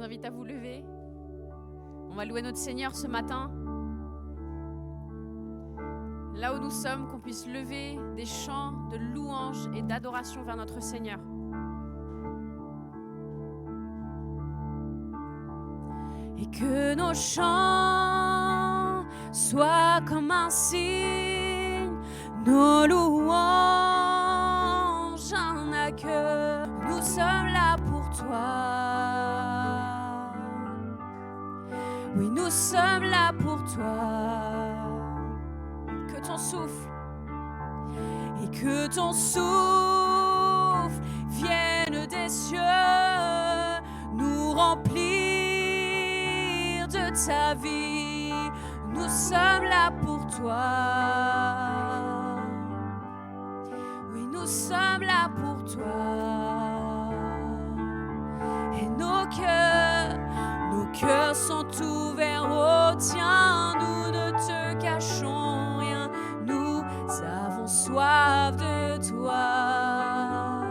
invite à vous lever. On va louer notre Seigneur ce matin. Là où nous sommes, qu'on puisse lever des chants de louange et d'adoration vers notre Seigneur. Et que nos chants soient comme un signe, nos louanges un accueil. Nous sommes là pour toi. Oui, nous sommes là pour toi. Que ton souffle et que ton souffle vienne des cieux, nous remplir de ta vie. Nous sommes là pour toi. Oui, nous sommes là pour toi. Et nos cœurs sont ouverts au tien. Nous ne te cachons rien. Nous avons soif de toi.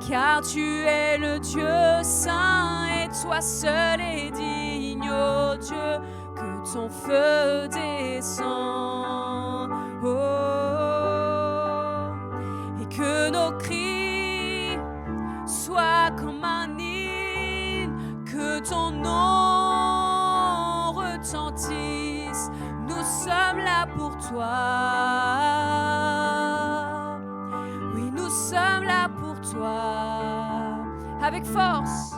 Car tu es le Dieu saint et toi seul est digne, ô Dieu, que ton feu descend. Oh, et que nos cris soient comme un hymne, que ton nom retentisse. Nous sommes là pour toi. Oui, nous sommes là pour toi. Avec force.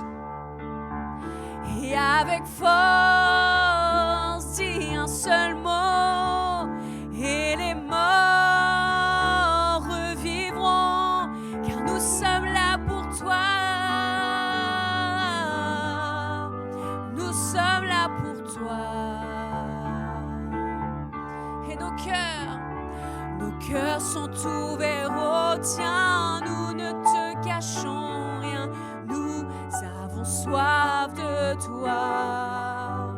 Et avec force, dis un seul mot, et les morts revivront, car nous sommes là pour toi. Nous sommes là pour toi. Et nos cœurs sont ouverts au tien. Nous ne te cachons rien. Nous avons soif de toi.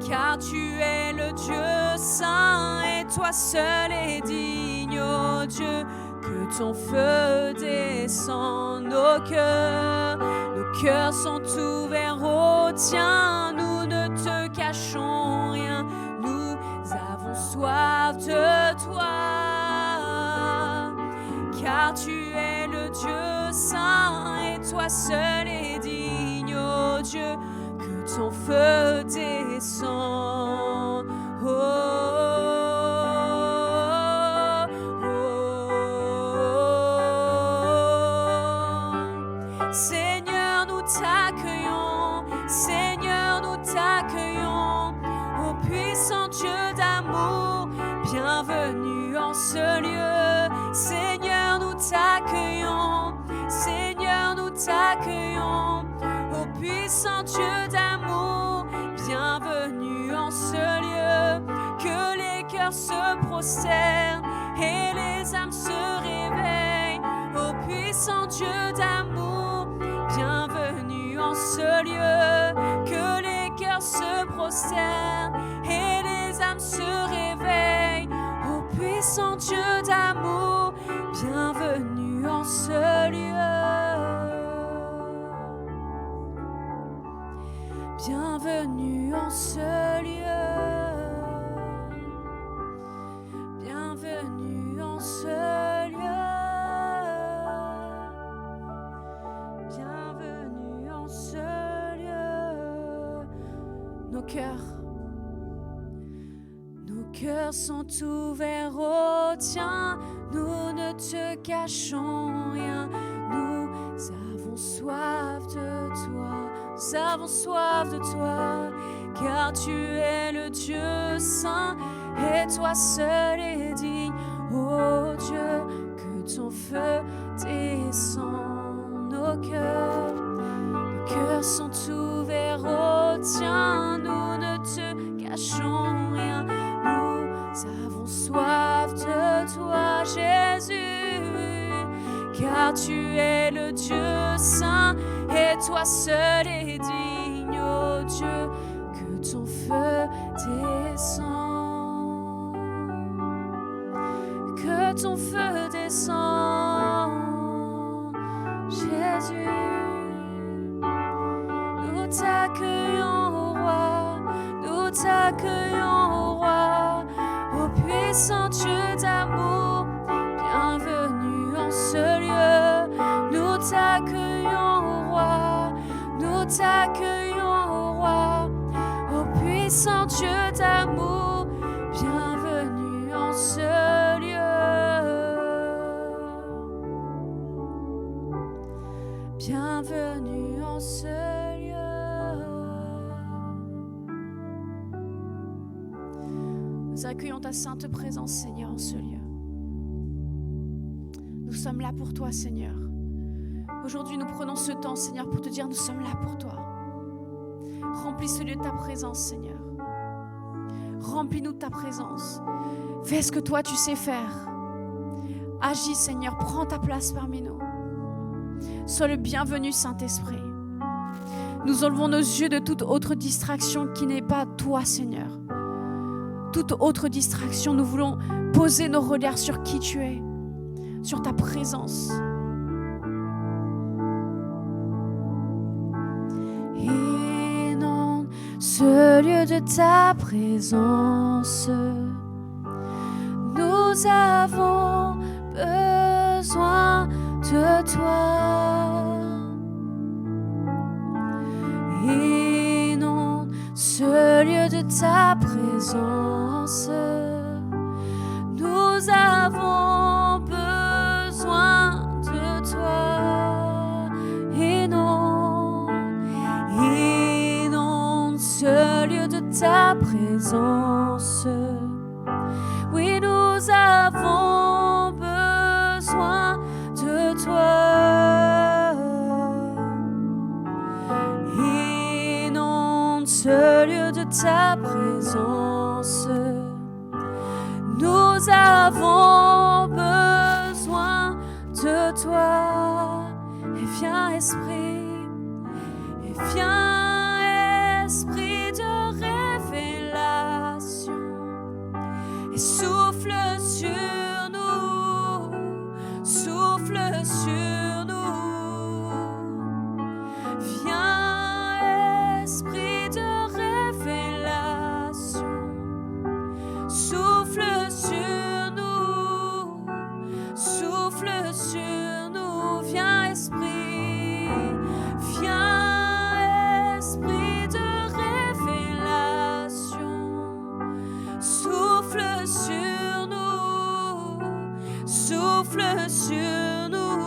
Car tu es le Dieu saint et toi seul est digne, ô Dieu, que ton feu descend. Nos cœurs sont ouverts au tien. Nous ne te cachons rien. Nous avons soif de toi. Car tu es le Dieu saint et toi seul est digne, ô Dieu, que ton feu descend. Oh, oh, oh. Seigneur, nous t'accueillons. Seigneur, nous t'accueillons. Ô puissant Dieu d'amour, bienvenue en ce lieu. Seigneur, nous t'accueillons. Seigneur, nous t'accueillons. Ô puissant Dieu d'amour, bienvenue en ce lieu. Que les cœurs se prosternent et les âmes se réveillent. Ô puissant Dieu d'amour, bienvenue en ce lieu. Que les cœurs se prosternent et les âmes se réveillent. Ô puissant Dieu d'amour, bienvenue en ce lieu. Bienvenue en ce lieu. Bienvenue en ce lieu. Bienvenue en ce lieu. Nos cœurs sont ouverts au tien. Nous ne te cachons rien. Nous avons soif de toi. Nous avons soif de toi. Car tu es le Dieu saint et toi seul est digne. Ô Dieu, que ton feu descend. Nos cœurs sont ouverts au tien. Nous ne te cachons rien. Nous avons soif de toi, Jésus. Car tu es le Dieu saint et toi seul est digne, ô Dieu, que ton feu descend. Que ton feu descend, Jésus. t'accueillons, ô roi, ô puissant Dieu d'amour, bienvenue en ce lieu. Bienvenue en ce lieu. Nous accueillons ta sainte présence, Seigneur, en ce lieu. Nous sommes là pour toi, Seigneur. Aujourd'hui, nous prenons ce temps, Seigneur, pour te dire, nous sommes là pour toi. Remplis ce lieu de ta présence, Seigneur. Remplis-nous de ta présence. Fais ce que toi, tu sais faire. Agis, Seigneur, prends ta place parmi nous. Sois le bienvenu, Saint-Esprit. Nous enlevons nos yeux de toute autre distraction qui n'est pas toi, Seigneur. Toute autre distraction, nous voulons poser nos regards sur qui tu es, sur ta présence. Inonde ce lieu de ta présence. Nous avons besoin de toi. Inonde ce lieu de ta présence. Nous avons besoin de toi. Inonde ce lieu de ta présence. Oui, nous avons besoin de toi. Inonde ce lieu de ta présence. Nous avons besoin de toi. Et viens, Esprit, et viens, Esprit de révélation, et souffle sur nous, souffle sur nous. Viens, Esprit de révélation, souffle sur nous, souffle sur nous. Viens, Esprit, viens, Esprit de révélation, souffle sur nous, souffle sur nous.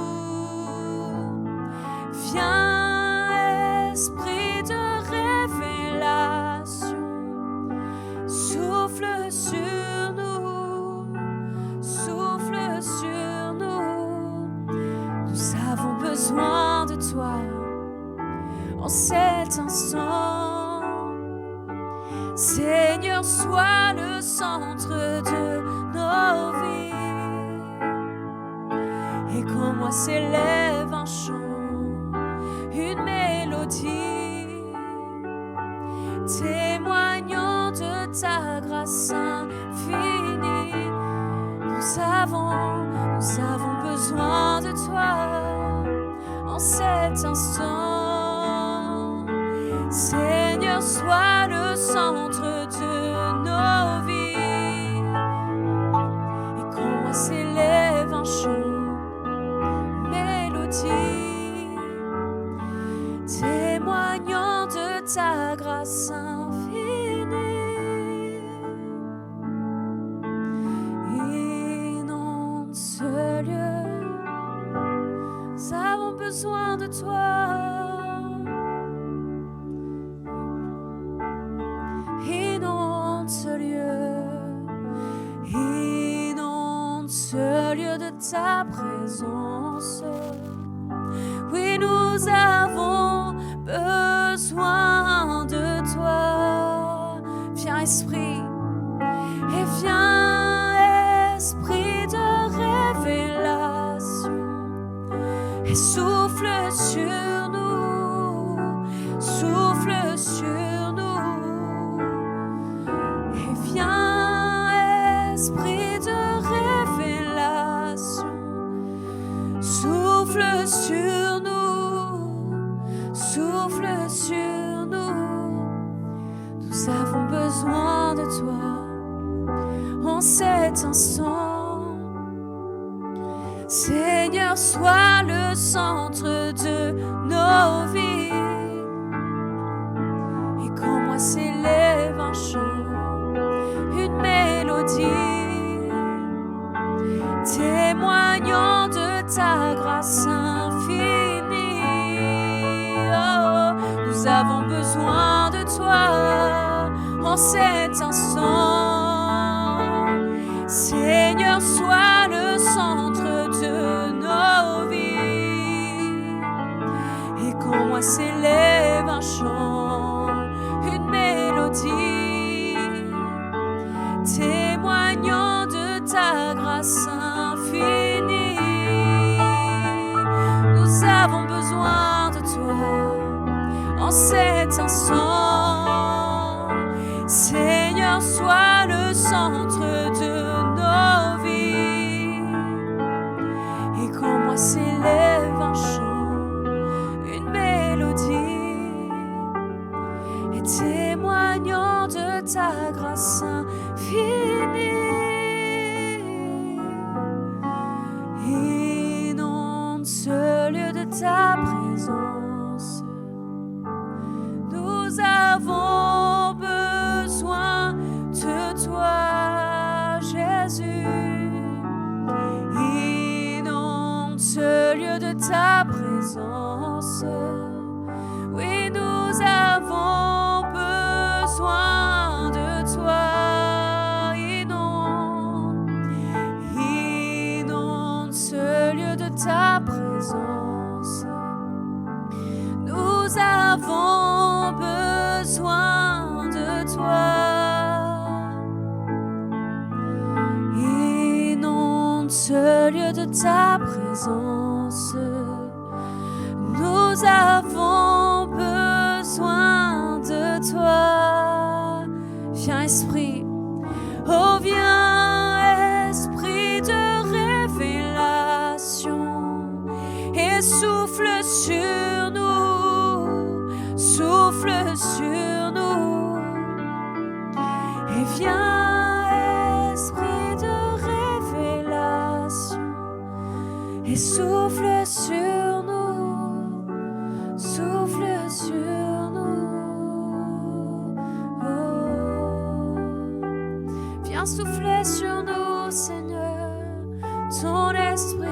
Viens, Esprit de révélation, souffle sur nous, souffle sur nous. Nous avons besoin de toi en cet instant. Seigneur, sois le centre de nos vies. Et qu'en moi s'élève un chant, une mélodie, témoignant de ta grâce infinie. Nous avons besoin de toi en cet instant. Seigneur, sois le centre de nos vies. Et qu'en moi s'élève un chant, mélodie, témoignant de ta grâce infinie. Inonde ce lieu, nous avons besoin de toi. Inonde ce lieu, inonde ce lieu de ta présence. Oui, nous avons besoin de toi. Viens, Esprit, et viens, Esprit de révélation, et souffle sur nous, souffle sur nous. Et viens, Esprit de révélation, souffle sur nous, souffle sur nous. Nous avons besoin de toi en cet instant. Seigneur, sois le centre de nos vies. qu'en moi s'élève un chant, une mélodie, témoignant de ta grâce infinie. Oh, nous avons besoin de toi en cet instant. Seigneur, sois le centre de nos vies. Et qu'en moi s'élève un chant, une mélodie, témoignant de ta grâce infinie. Nous avons besoin de toi en cet instant. Seigneur, sois le centre de nos vies. Et qu'en moi s'élève un chant, une mélodie, et témoignant de ta grâce infinie. Inonde ce lieu de ta présence. Nous avons besoin de toi, Jésus. Inonde ce lieu de ta présence. Oui, nous avons besoin de toi. Inonde ce lieu de ta présence. Nous avons besoin de toi. Inonde ce lieu de ta présence. Nous avons besoin de toi. Viens, Esprit. Oh, viens, Esprit de révélation, et souffle sur nous, souffle sur nous. Et viens, Esprit de révélation, et souffle sur nous, souffle sur nous. Oh. Viens souffler sur nous, Seigneur, ton esprit.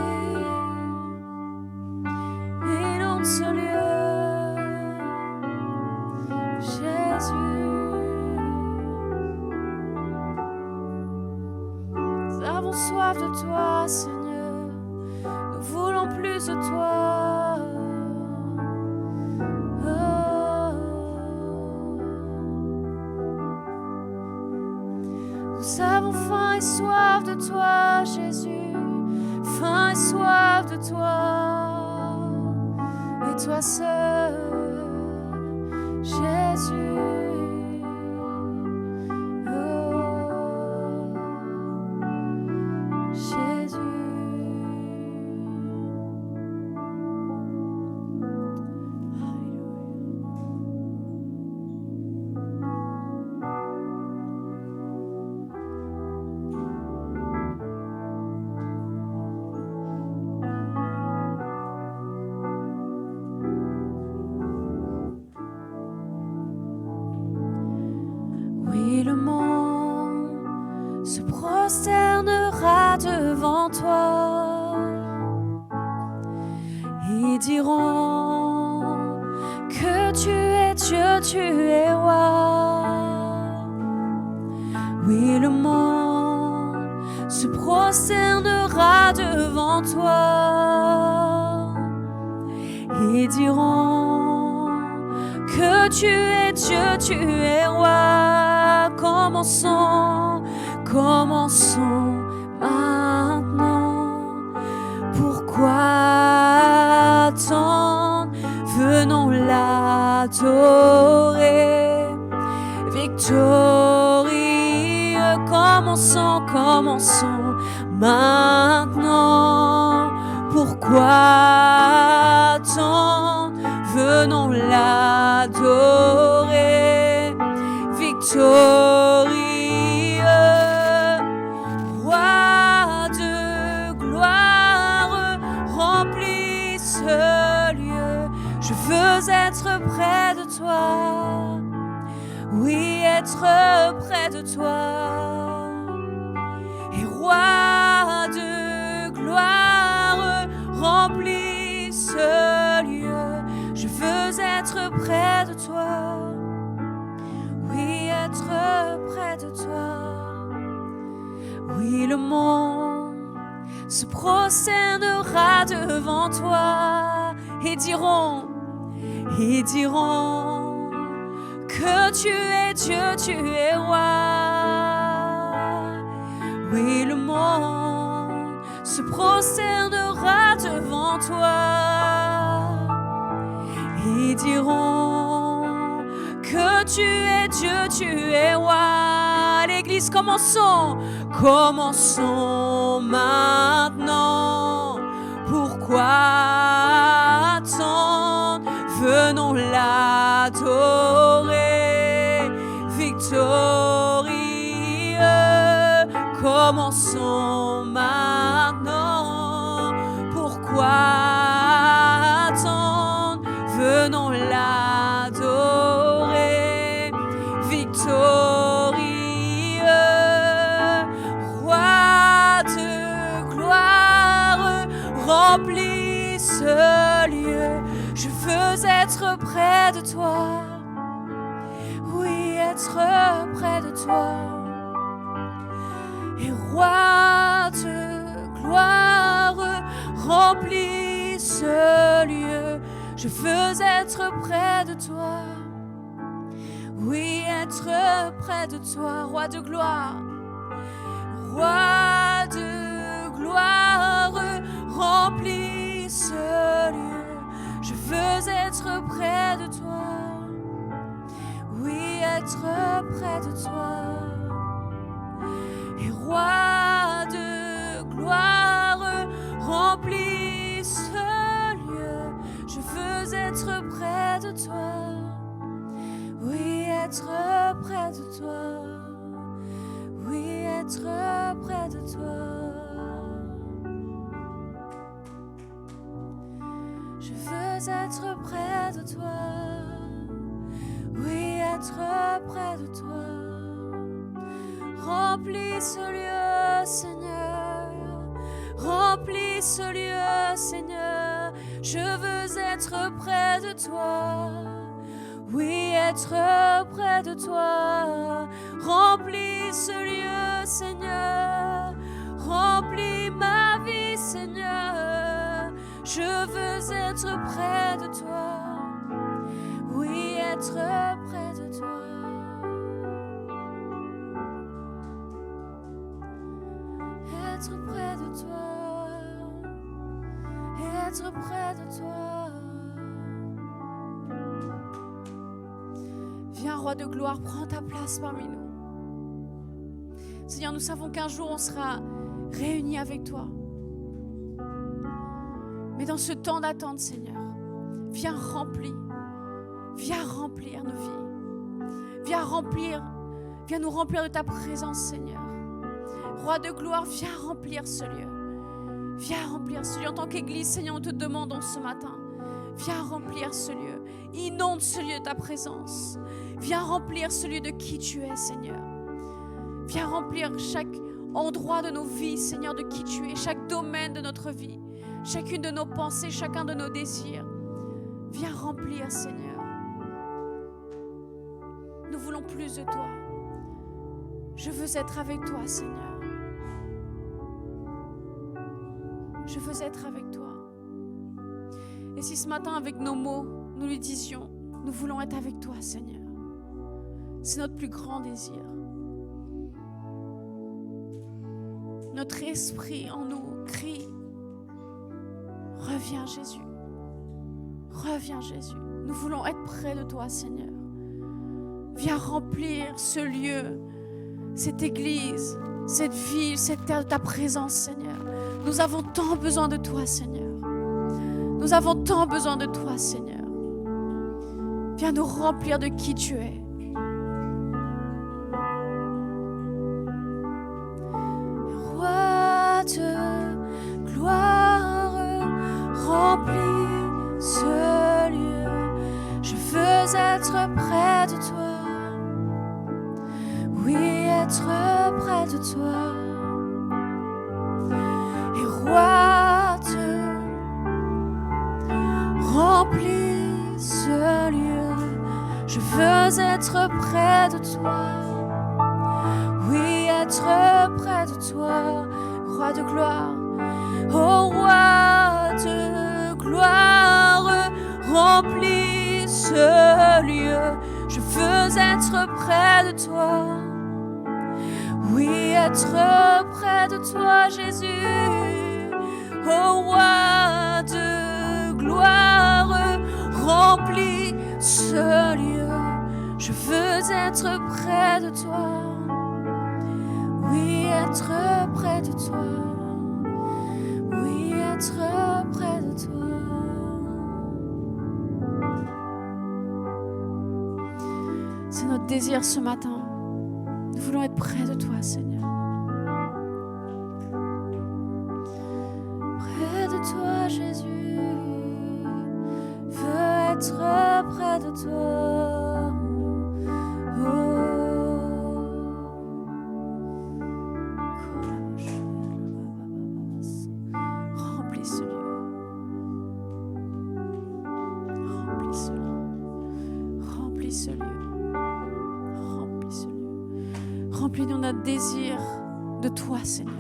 Inonde ce lieu, Jésus. Nous avons soif de toi, Seigneur. Nous voulons plus de toi. Nous avons faim et soif de toi, Jésus, faim et soif de toi, et toi seul, Jésus. Oh, Jésus. Le monde se prosternera devant toi. Ils diront que tu es Dieu, tu es roi. Oui, le monde se prosternera devant toi. Ils diront que tu es Dieu, tu es roi. Commençons maintenant. Pourquoi attendre? Venons l'adorer. Victorieux, commençons maintenant. Pourquoi attendre? Venons l'adorer. Victorieux, roi de gloire, remplis ce lieu. Je veux être près de toi. oui, être près de toi. Et roi de gloire, remplis ce lieu. Je veux être près de toi, oui, être près de toi. Oui, le monde se prosternera devant toi et diront que tu es Dieu, tu es roi. Oui, le monde se prosternera devant toi et diront que tu es Dieu, tu es roi. L'Église, commençons maintenant. Pourquoi attendre? Venons l'adorer, victorieux. Commençons maintenant. Pourquoi attendre? Venons l'adorer, victorieux. Roi de gloire, remplis ce lieu. Je veux être près de toi, oui, être près de toi. Et roi de gloire, remplis ce lieu. Je veux être près de toi, oui, être près de toi. Roi de gloire, roi de gloire, remplis ce lieu. Je veux être près de toi, oui, être près de toi. Et roi de gloire, remplis ce lieu. Je veux être près de toi, oui, être près de toi, oui, être près de toi. Je veux être près de toi, oui, être près de toi. Remplis ce lieu, Seigneur. Remplis ce lieu, Seigneur. Je veux être près de toi, oui, être près de toi. Remplis ce lieu, Seigneur. Remplis ma vie, Seigneur. Je veux être près de toi, oui, être près de toi. Être près de toi, être près de toi. Viens, roi de gloire, prends ta place parmi nous. Seigneur, nous savons qu'un jour on sera réunis avec toi. Mais dans ce temps d'attente, Seigneur, viens remplir nos vies. Viens nous remplir de ta présence, Seigneur. Roi de gloire, viens remplir ce lieu. Viens remplir ce lieu. En tant qu'Église, Seigneur, nous te demandons ce matin, viens remplir ce lieu. Inonde ce lieu de ta présence. Viens remplir ce lieu de qui tu es, Seigneur. Viens remplir chaque endroit de nos vies, Seigneur, de qui tu es, chaque domaine de notre vie. Chacune de nos pensées, chacun de nos désirs. Viens remplir, Seigneur. Nous voulons plus de toi. Je veux être avec toi, Seigneur. Je veux être avec toi. Et si ce matin, avec nos mots, nous lui disions, nous voulons être avec toi, Seigneur. C'est notre plus grand désir. Notre esprit en nous crie, reviens Jésus, reviens Jésus. Nous voulons être près de toi, Seigneur. Viens remplir ce lieu, cette église, cette ville, cette terre de ta présence, Seigneur. Nous avons tant besoin de toi, Seigneur. Nous avons tant besoin de toi, Seigneur. Viens nous remplir de qui tu es. Roi de gloire, remplis ce lieu. Je veux être près de toi. près de toi. Oui, être près de toi, roi de gloire. Oh, roi de gloire, remplis ce lieu. Je veux être près de toi. Oui, être près de toi, Jésus. Oh, roi de gloire, remplis ce lieu. Je veux être près de toi. Oui, être près de toi. Oui, être près de toi. C'est notre désir ce matin. Nous voulons être près de toi, Seigneur. Près de toi, Jésus. Veux être près de toi. Oh. Remplis ce lieu. Remplis ce lieu. Remplis ce lieu. Remplis ce lieu. Remplis-nous notre désir de toi, Seigneur.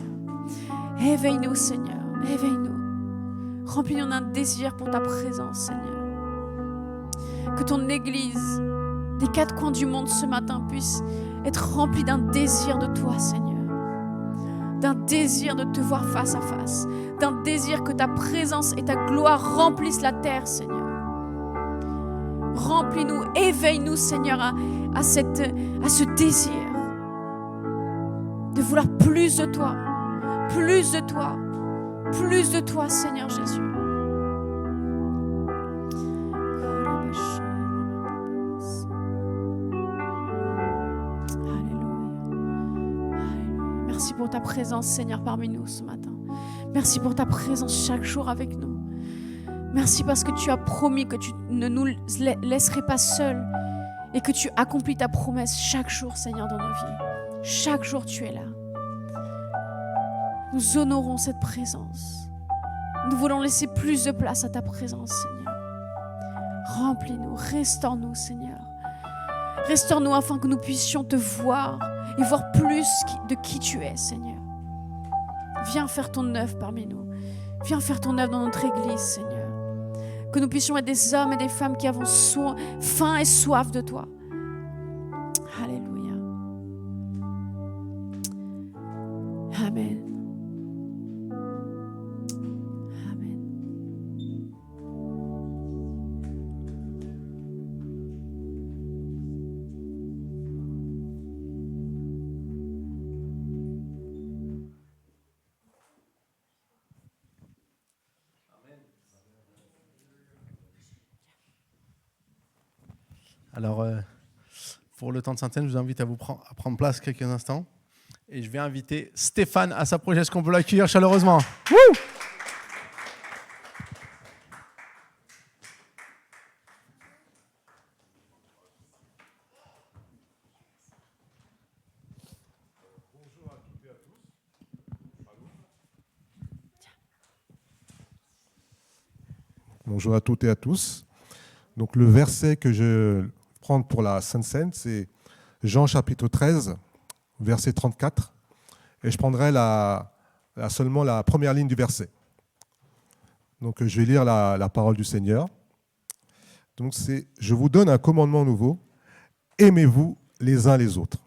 Éveille-nous, Seigneur. Éveille-nous. Remplis-nous notre désir pour ta présence, Seigneur. Que ton Église, des quatre coins du monde ce matin, puisse être remplie d'un désir de toi, Seigneur. D'un désir de te voir face à face. D'un désir que ta présence et ta gloire remplissent la terre, Seigneur. Remplis-nous, éveille-nous, Seigneur, à ce désir de vouloir plus de toi, plus de toi, plus de toi, Seigneur Jésus. Merci pour ta présence, Seigneur, parmi nous ce matin. Merci pour ta présence chaque jour avec nous. Merci parce que tu as promis que tu ne nous laisserais pas seuls et que tu accomplis ta promesse chaque jour, Seigneur, dans nos vies. Chaque jour, tu es là. Nous honorons cette présence. Nous voulons laisser plus de place à ta présence, Seigneur. Remplis-nous, restaure-nous, Seigneur. Restaure-nous afin que nous puissions te voir et voir plus de qui tu es, Seigneur. Viens faire ton œuvre parmi nous. Viens faire ton œuvre dans notre Église, Seigneur. Que nous puissions être des hommes et des femmes qui avons faim et soif de toi. Alléluia. Amen. Amen. Alors, pour le temps de synthèse, je vous invite à à prendre place quelques instants. Et je vais inviter Stéphane à s'approcher. Est-ce qu'on peut l'accueillir chaleureusement? Wouh! Bonjour à toutes et à tous. Donc le verset que je vais prendre pour la Sainte Seine, c'est Jean chapitre 13, verset 34. Et je prendrai seulement la première ligne du verset. Donc je vais lire la parole du Seigneur. Donc c'est « Je vous donne un commandement nouveau, aimez-vous les uns les autres ».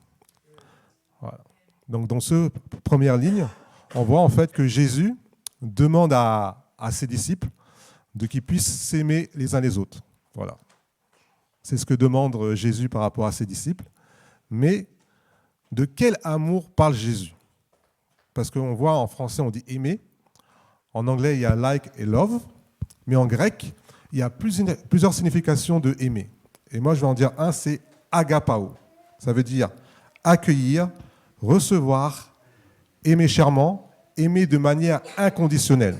Voilà. Donc dans cette première ligne, on voit en fait que Jésus demande à ses disciples de qu'ils puissent s'aimer les uns les autres. Voilà. C'est ce que demande Jésus par rapport à ses disciples. Mais de quel amour parle Jésus? Parce qu'on voit en français, on dit aimer. En anglais, il y a like et love. Mais en grec, il y a plusieurs significations de aimer. Et moi, je vais en dire un, c'est agapao. Ça veut dire accueillir, recevoir, aimer chèrement, aimer de manière inconditionnelle.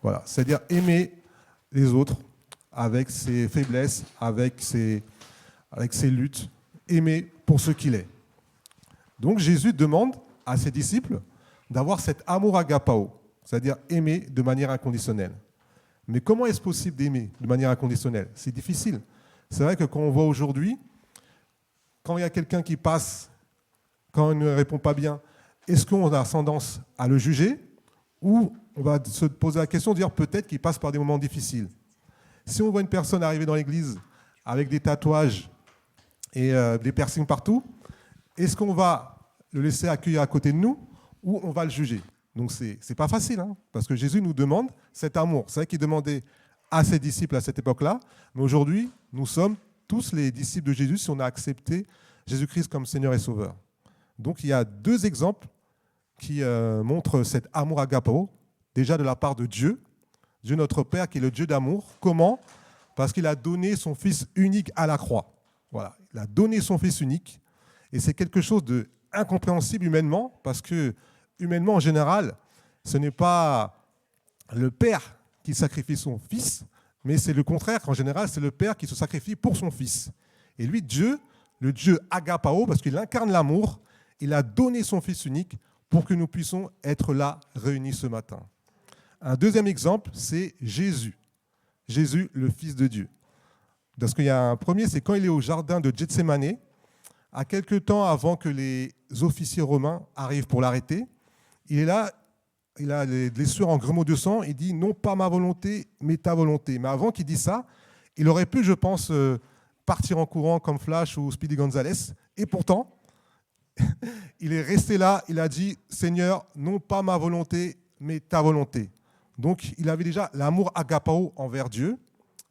Voilà. C'est-à-dire aimer les autres avec ses faiblesses, avec ses luttes, aimer pour ce qu'il est. Donc Jésus demande à ses disciples d'avoir cet amour agapao, c'est-à-dire aimer de manière inconditionnelle. Mais comment est-ce possible d'aimer de manière inconditionnelle? C'est difficile. C'est vrai que quand on voit aujourd'hui, quand il y a quelqu'un qui passe, quand il ne répond pas bien, est-ce qu'on a tendance à le juger ou on va se poser la question de dire peut-être qu'il passe par des moments difficiles. Si on voit une personne arriver dans l'église avec des tatouages et des piercings partout, est-ce qu'on va le laisser accueillir à côté de nous ou on va le juger? Donc c'est pas facile, hein, parce que Jésus nous demande cet amour. C'est vrai qu'il demandait à ses disciples à cette époque-là, mais aujourd'hui, nous sommes tous les disciples de Jésus si on a accepté Jésus-Christ comme Seigneur et Sauveur. Donc il y a deux exemples qui montrent cet amour agapao, déjà de la part de Dieu, Dieu notre Père qui est le Dieu d'amour. Comment? Parce qu'il a donné son Fils unique à la croix. Voilà, il a donné son Fils unique, et c'est quelque chose d'incompréhensible humainement, parce que humainement en général, ce n'est pas le Père qui sacrifie son Fils, mais c'est le contraire. En général, c'est le Père qui se sacrifie pour son Fils. Et lui, Dieu, le Dieu agapao, parce qu'il incarne l'amour, il a donné son Fils unique pour que nous puissions être là, réunis ce matin. Un deuxième exemple, c'est Jésus. Jésus, le Fils de Dieu. Parce qu'il y a un premier, c'est quand il est au jardin de Gethsémané, à quelque temps avant que les officiers romains arrivent pour l'arrêter. Il est là, il a les blessures en grumeaux de sang, il dit « Non pas ma volonté, mais ta volonté ». Mais avant qu'il dise ça, il aurait pu, je pense, partir en courant comme Flash ou Speedy Gonzales. Et pourtant, il est resté là, il a dit « Seigneur, non pas ma volonté, mais ta volonté ». Donc, il avait déjà l'amour agapao envers Dieu.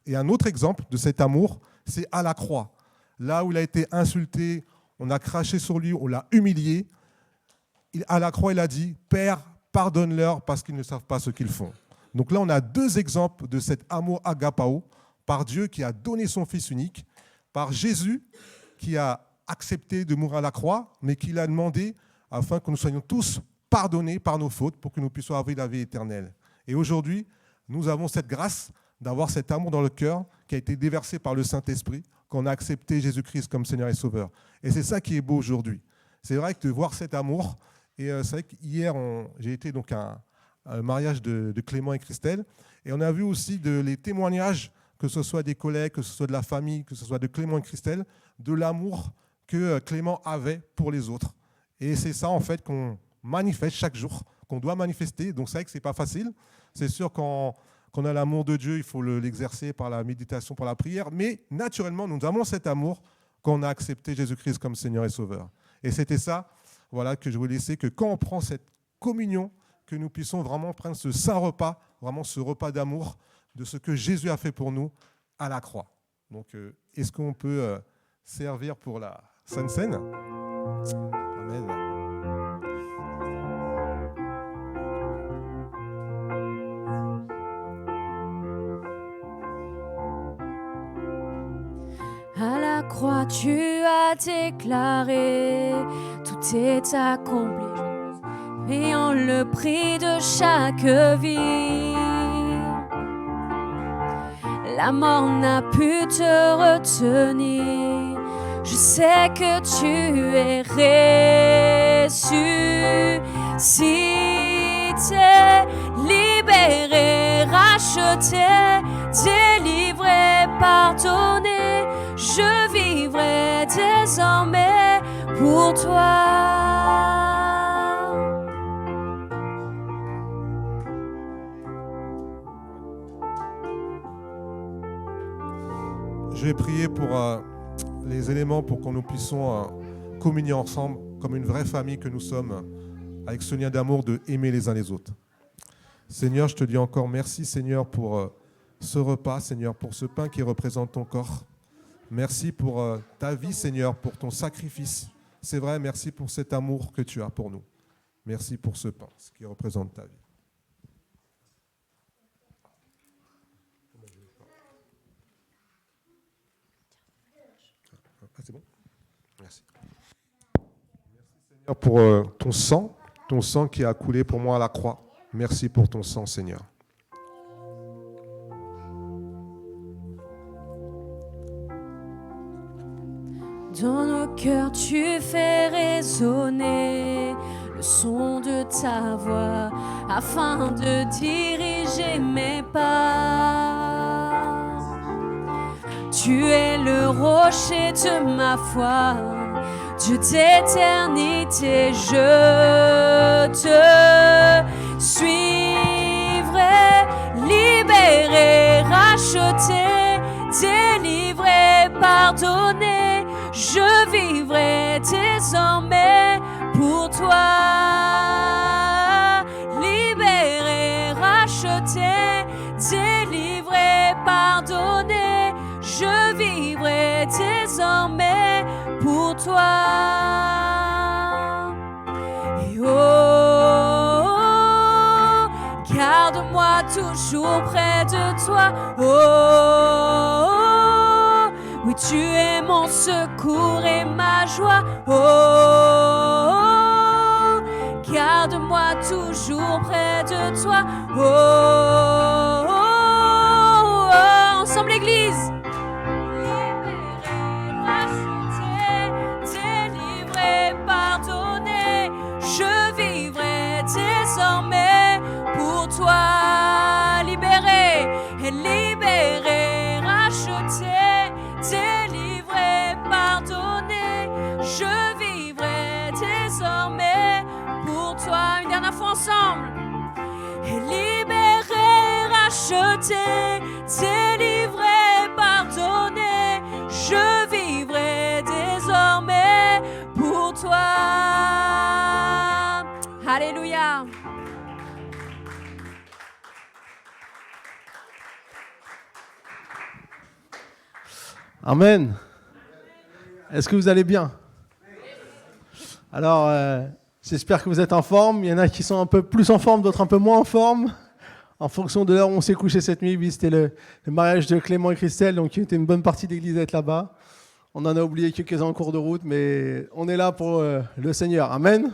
Et un autre exemple de cet amour, c'est à la croix. Là où il a été insulté, on a craché sur lui, on l'a humilié. À la croix, il a dit « Père, pardonne-leur parce qu'ils ne savent pas ce qu'ils font ». Donc là, on a deux exemples de cet amour agapao par Dieu qui a donné son Fils unique, par Jésus qui a accepté de mourir à la croix, mais qui l'a demandé afin que nous soyons tous pardonnés par nos fautes pour que nous puissions avoir la vie éternelle. Et aujourd'hui, nous avons cette grâce d'avoir cet amour dans le cœur qui a été déversé par le Saint-Esprit, qu'on a accepté Jésus-Christ comme Seigneur et Sauveur. Et c'est ça qui est beau aujourd'hui. C'est vrai que de voir cet amour, et c'est vrai qu'hier, j'ai été donc à un mariage de Clément et Christelle, et on a vu aussi les témoignages, que ce soit des collègues, que ce soit de la famille, que ce soit de Clément et Christelle, de l'amour que Clément avait pour les autres. Et c'est ça, en fait, qu'on manifeste chaque jour, qu'on doit manifester. Donc c'est vrai que ce n'est pas facile. C'est sûr qu'on a l'amour de Dieu, il faut l'exercer par la méditation, par la prière, mais naturellement, nous avons cet amour qu'on a accepté Jésus-Christ comme Seigneur et Sauveur. Et c'était ça, voilà, que je voulais laisser, que quand on prend cette communion, que nous puissions vraiment prendre ce saint repas, vraiment ce repas d'amour de ce que Jésus a fait pour nous à la croix. Donc, est-ce qu'on peut servir pour la Sainte Seine? Amen. À la croix, tu as déclaré, tout est accompli, payant le prix de chaque vie. La mort n'a pu te retenir, je sais que tu es ressuscité, libéré, racheté, délivré, pardonné. Je vivrai désormais pour toi. Je vais prier pour les éléments pour que nous puissions communier ensemble comme une vraie famille que nous sommes, avec ce lien d'amour de aimer les uns les autres. Seigneur, je te dis encore merci, Seigneur, pour ce repas, Seigneur, pour ce pain qui représente ton corps. Merci pour ta vie, Seigneur, pour ton sacrifice. C'est vrai, merci pour cet amour que tu as pour nous. Merci pour ce pain, ce qui représente ta vie. Ah, c'est bon? Merci. Merci, Seigneur, pour ton sang qui a coulé pour moi à la croix. Merci pour ton sang, Seigneur. Dans nos cœurs, tu fais résonner le son de ta voix afin de diriger mes pas. Tu es le rocher de ma foi, Dieu d'éternité, je te suivrai, libéré, racheté, délivré, pardonné, je vivrai désormais pour toi. Libéré, racheté, délivré, pardonné, je vivrai désormais pour toi. Et oh, garde-moi toujours près de toi. Oh, oui, tu es mon secours et ma joie. Oh, garde-moi toujours près de toi. Oh, ensemble l'église. Je vivrai désormais pour toi, libéré, racheté, délivré, pardonné. Je vivrai désormais pour toi. Une dernière fois ensemble. Libéré, racheté, délivré, pardonné. Je vivrai désormais pour toi. Alléluia. Amen. Est-ce que vous allez bien? Alors, j'espère que vous êtes en forme. Il y en a qui sont un peu plus en forme, d'autres un peu moins en forme. En fonction de l'heure où on s'est couché cette nuit, oui, c'était le mariage de Clément et Christelle, donc il était une bonne partie d'église à être là-bas. On en a oublié quelques-uns en cours de route, mais on est là pour le Seigneur. Amen.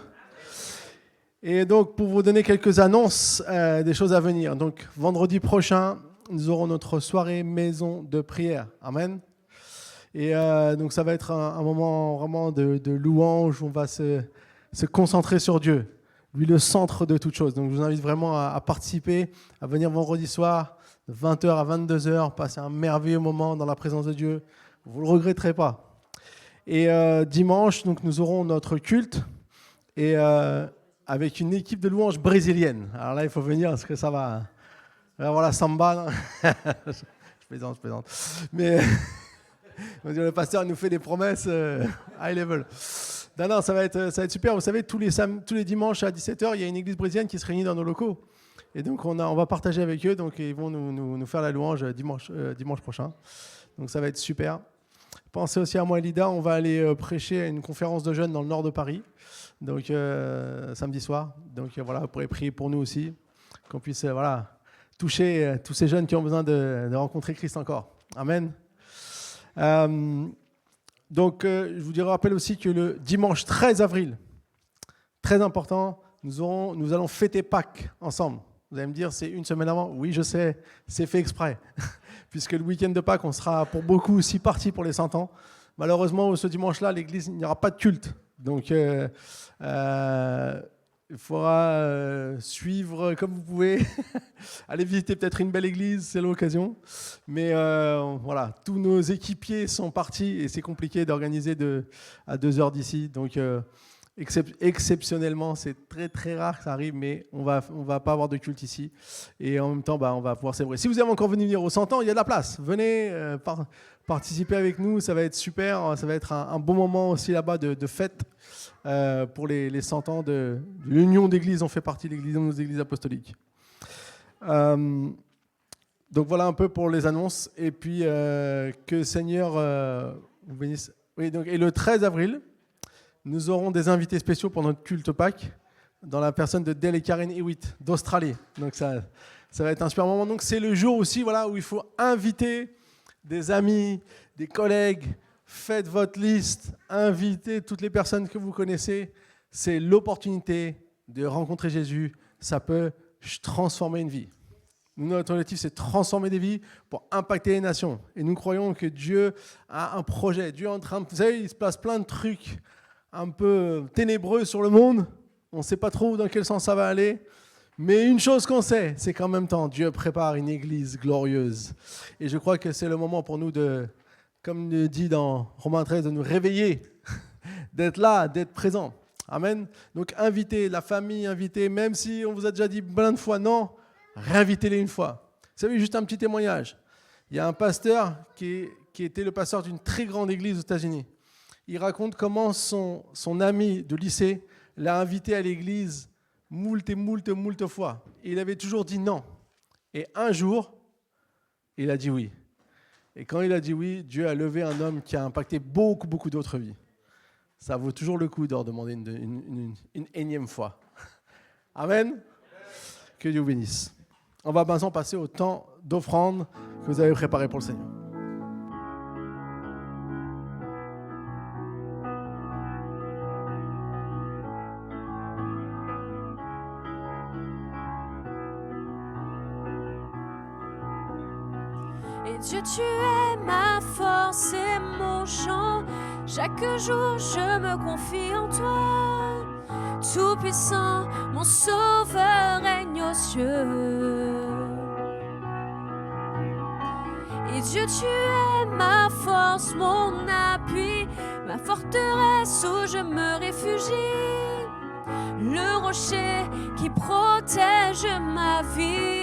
Et donc, pour vous donner quelques annonces des choses à venir. Donc, vendredi prochain, nous aurons notre soirée maison de prière. Amen. Et donc, ça va être un moment vraiment de louange où on va se concentrer sur Dieu. Lui, le centre de toute chose. Donc, je vous invite vraiment à participer, à venir vendredi soir, de 20h à 22h, passer un merveilleux moment dans la présence de Dieu. Vous ne le regretterez pas. Et dimanche, donc, nous aurons notre culte. Et avec une équipe de louanges brésilienne. Alors là, il faut venir parce que ça va avoir la samba. Je plaisante. Mais le pasteur nous fait des promesses high level. Non, ça va être super. Vous savez, tous les dimanches à 17h, il y a une église brésilienne qui se réunit dans nos locaux. Et donc, on va partager avec eux. Donc, ils vont nous faire la louange dimanche prochain. Donc, ça va être super. Pensez aussi à moi et Lida. On va aller prêcher à une conférence de jeunes dans le nord de Paris. Donc, samedi soir. Donc, voilà, vous pourrez prier pour nous aussi, qu'on puisse toucher tous ces jeunes qui ont besoin de rencontrer Christ encore. Amen. Donc, je vous rappelle aussi que le dimanche 13 avril, très important, nous allons fêter Pâques ensemble. Vous allez me dire, c'est une semaine avant. Oui, je sais, c'est fait exprès. Puisque le week-end de Pâques, on sera pour beaucoup aussi partis pour les 100 ans. Malheureusement, ce dimanche-là, l'église, il n'y aura pas de culte. Donc, il faudra suivre comme vous pouvez. Allez visiter peut-être une belle église, c'est l'occasion. Mais voilà, tous nos équipiers sont partis et c'est compliqué d'organiser à 2 heures d'ici. Donc, exceptionnellement, c'est très très rare que ça arrive, mais on va pas avoir de culte ici. Et en même temps, on va pouvoir célébrer. Si vous avez encore venir aux 100 ans, il y a de la place. Venez participer avec nous, ça va être super. Ça va être un bon moment aussi là-bas de fête pour les 100 ans de l'Union d'églises. On fait partie de l'Église, de nos églises apostoliques. Donc voilà un peu pour les annonces. Et puis que le Seigneur vous bénisse. Oui, donc, et le 13 avril, nous aurons des invités spéciaux pour notre culte Pâques dans la personne de Dale et Karen Hewitt d'Australie. Donc ça va être un super moment. Donc c'est le jour aussi où il faut inviter des amis, des collègues. Faites votre liste, invitez toutes les personnes que vous connaissez. C'est l'opportunité de rencontrer Jésus. Ça peut transformer une vie. Notre objectif, c'est de transformer des vies pour impacter les nations. Et nous croyons que Dieu a un projet. Dieu est en train de... Vous savez, il se passe plein de trucs un peu ténébreux sur le monde. On ne sait pas trop dans quel sens ça va aller. Mais une chose qu'on sait, c'est qu'en même temps, Dieu prépare une église glorieuse. Et je crois que c'est le moment pour nous de, comme il dit dans Romains 13, de nous réveiller, d'être là, d'être présent. Amen. Donc invitez la famille, invitez, même si on vous a déjà dit plein de fois non, réinvitez-les une fois. Vous savez, juste un petit témoignage. Il y a un pasteur qui était le pasteur d'une très grande église aux États-Unis. Il raconte comment son ami de lycée l'a invité à l'église moult fois. Et il avait toujours dit non. Et un jour, il a dit oui. Et quand il a dit oui, Dieu a levé un homme qui a impacté beaucoup d'autres vies. Ça vaut toujours le coup de redemander une énième fois. Amen. Que Dieu vous bénisse. On va maintenant passer au temps d'offrande que vous avez préparé pour le Seigneur. Et Dieu, tu es ma force et mon chant. Chaque jour, je me confie en toi. Tout-puissant, mon sauveur règne aux cieux. Et Dieu, tu es ma force, mon appui, ma forteresse où je me réfugie. Le rocher qui protège ma vie.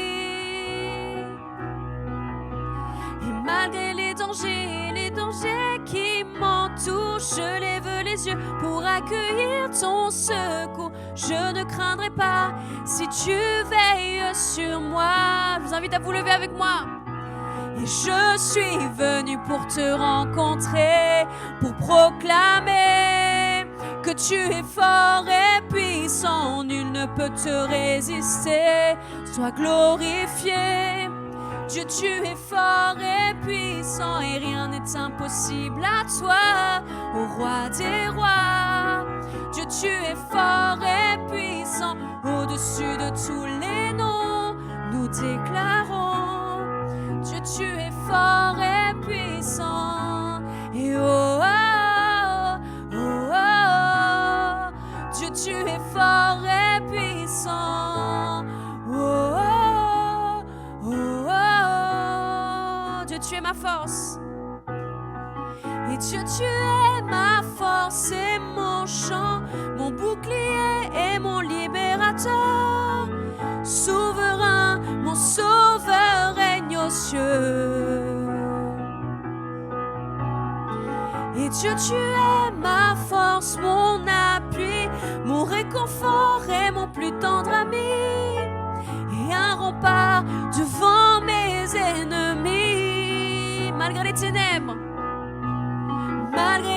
Malgré les dangers qui m'entourent, je lève les yeux pour accueillir ton secours. Je ne craindrai pas si tu veilles sur moi. Je vous invite à vous lever avec moi. Et je suis venu pour te rencontrer, pour proclamer que tu es fort et puissant. Nul ne peut te résister. Sois glorifié. Dieu, tu es fort et puissant et rien n'est impossible à toi, ô roi des rois. Dieu, tu es fort et puissant, au-dessus de tous les noms, nous déclarons. Dieu, tu es fort et puissant, et oh, oh, oh, oh. Dieu, tu es fort et puissant, oh, oh. Tu es ma force. Et Dieu, tu es ma force et mon chant, mon bouclier et mon libérateur. Souverain, mon sauveur règne aux cieux. Et Dieu, tu es ma force, mon appui, mon réconfort et mon plus tendre ami. Et un rempart devant mes ennemis. Malgré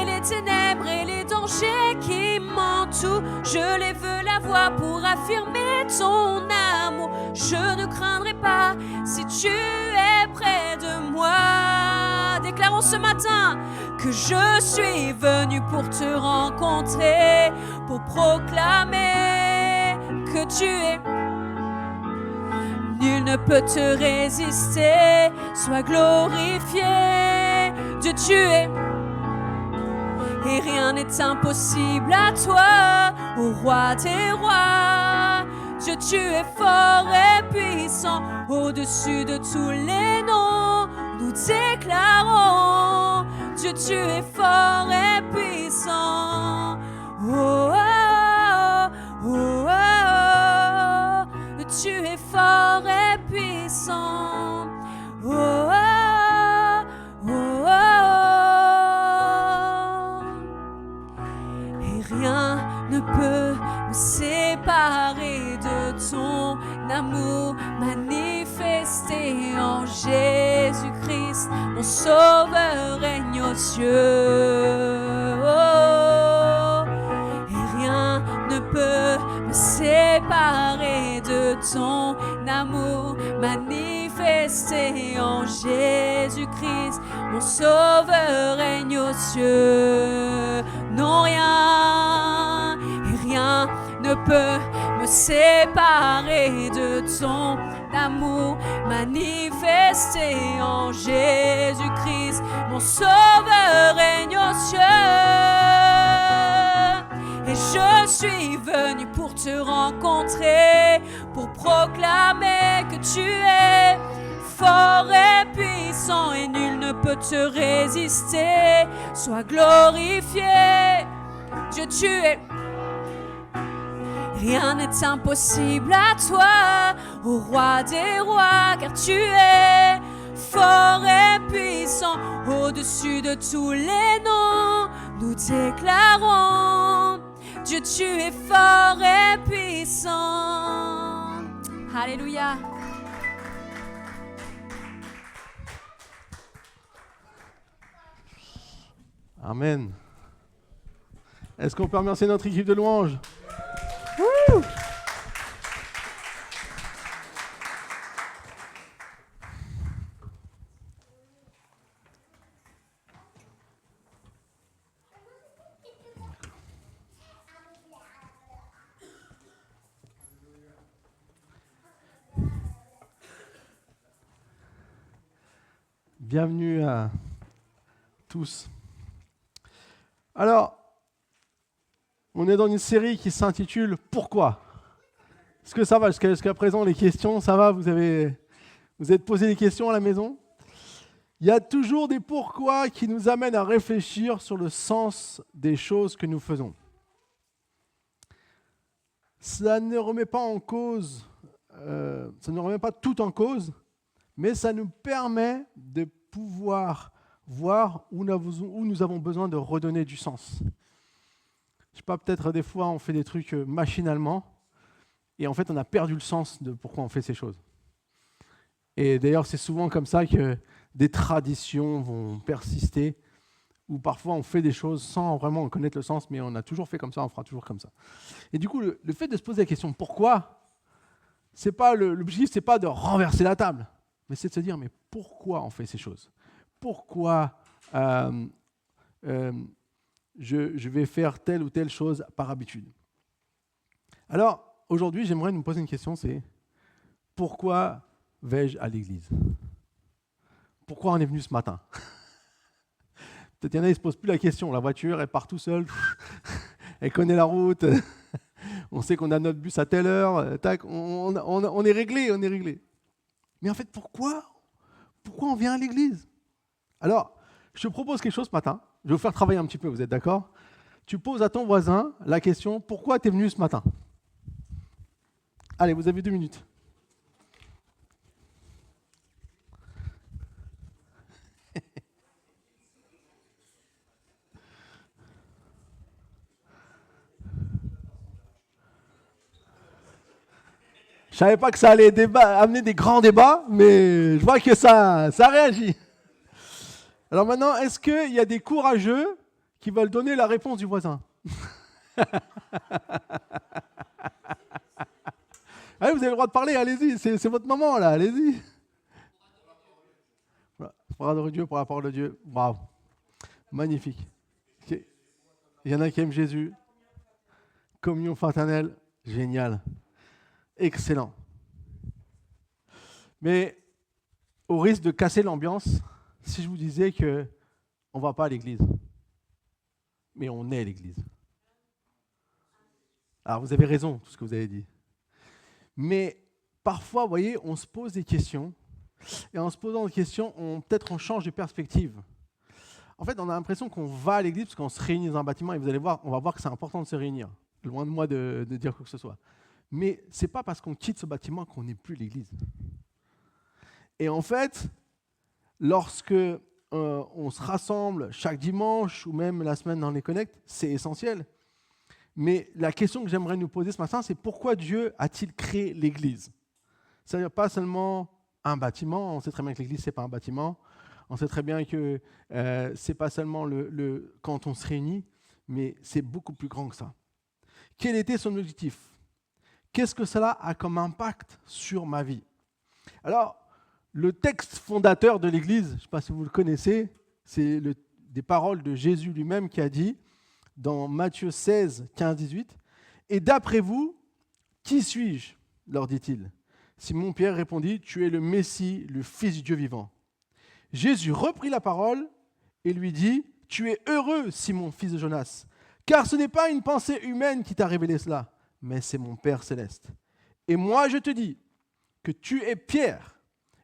les ténèbres et les dangers qui m'entourent, je lève la voix pour affirmer ton amour. Je ne craindrai pas si tu es près de moi. Déclarons ce matin que je suis venu pour te rencontrer, pour proclamer que tu es. Nul ne peut te résister, sois glorifié. Dieu, tu es, et rien n'est impossible à toi, ô roi des rois. Dieu, tu es fort et puissant, au-dessus de tous les noms, nous déclarons. Dieu, tu es fort et puissant, oh, oh, oh, oh. Tu es fort et puissant, oh, oh, oh, oh. Et rien ne peut me séparer de ton amour manifesté en Jésus-Christ. Mon sauveur règne aux cieux, oh. Et rien ne peut me séparer de ton amour manifesté en Jésus-Christ. Mon sauveur règne aux cieux. Non, rien et rien ne peut me séparer de ton amour manifesté en Jésus-Christ. Mon sauveur règne aux cieux. Et je suis venu pour te rencontrer, pour proclamer que tu es fort et puissant et nul ne peut te résister. Sois glorifié, Dieu, tu es. Rien n'est impossible à toi, ô roi des rois, car tu es fort et puissant, au-dessus de tous les noms, nous déclarons, Dieu, tu es fort et puissant. Alléluia. Amen. Est-ce qu'on peut remercier notre équipe de louanges? Bienvenue à tous. Alors, on est dans une série qui s'intitule « Pourquoi ?» Est-ce que ça va jusqu'à présent, les questions, ça va? Vous êtes posé des questions à la maison? Il y a toujours des pourquoi qui nous amènent à réfléchir sur le sens des choses que nous faisons. Ça ne remet pas en cause, ça ne remet pas tout en cause, mais ça nous permet de pouvoir voir où nous avons besoin de redonner du sens. Je ne sais pas, peut-être des fois on fait des trucs machinalement et en fait on a perdu le sens de pourquoi on fait ces choses. Et d'ailleurs c'est souvent comme ça que des traditions vont persister, où parfois on fait des choses sans vraiment en connaître le sens, mais on a toujours fait comme ça, on fera toujours comme ça. Et du coup le fait de se poser la question pourquoi, l'objectif c'est pas de renverser la table, mais c'est de se dire mais pourquoi on fait ces choses? Pourquoi je vais faire telle ou telle chose par habitude? Alors, aujourd'hui, j'aimerais nous poser une question, c'est pourquoi vais-je à l'église? Pourquoi on est venu ce matin? Peut-être qu'il y en a, ils ne se posent plus la question. La voiture, elle part tout seule, elle connaît la route, on sait qu'on a notre bus à telle heure, tac, on est réglé, on est réglé. Mais en fait, pourquoi on vient à l'église? Alors, je te propose quelque chose ce matin. Je vais vous faire travailler un petit peu, vous êtes d'accord? Tu poses à ton voisin la question, pourquoi tu es venu ce matin? Allez, vous avez 2 minutes. Je savais pas que ça allait amener des grands débats, mais je vois que ça réagit. Alors maintenant, est-ce qu'il y a des courageux qui veulent donner la réponse du voisin? Allez, vous avez le droit de parler, allez-y, c'est votre moment là, allez-y. Voilà. Bravo Dieu pour la parole de Dieu. Bravo. Magnifique. Il y en a qui aiment Jésus. Communion fraternelle, génial. Excellent. Mais au risque de casser l'ambiance, si je vous disais qu'on ne va pas à l'église, mais on est à l'église. Alors vous avez raison, tout ce que vous avez dit. Mais parfois, vous voyez, on se pose des questions, et en se posant des questions, peut-être on change de perspective. En fait, on a l'impression qu'on va à l'église parce qu'on se réunit dans un bâtiment, et vous allez voir, on va voir que c'est important de se réunir. Loin de moi de dire quoi que ce soit. Mais ce n'est pas parce qu'on quitte ce bâtiment qu'on n'est plus l'église. Et en fait, lorsque on se rassemble chaque dimanche ou même la semaine dans les Connect, c'est essentiel. Mais la question que j'aimerais nous poser ce matin, c'est pourquoi Dieu a-t-il créé l'église? C'est-à-dire pas seulement un bâtiment, on sait très bien que l'église, ce n'est pas un bâtiment, on sait très bien que ce n'est pas seulement quand on se réunit, mais c'est beaucoup plus grand que ça. Quel était son objectif? Qu'est-ce que cela a comme impact sur ma vie? Alors, le texte fondateur de l'Église, je ne sais pas si vous le connaissez, c'est des paroles de Jésus lui-même qui a dit, dans Matthieu 16, 15, 18, « Et d'après vous, qui suis-je » leur dit-il. Simon-Pierre répondit, « Tu es le Messie, le Fils du Dieu vivant. » Jésus reprit la parole et lui dit, « Tu es heureux, Simon, fils de Jonas, car ce n'est pas une pensée humaine qui t'a révélé cela, mais c'est mon Père céleste. Et moi, je te dis que tu es Pierre,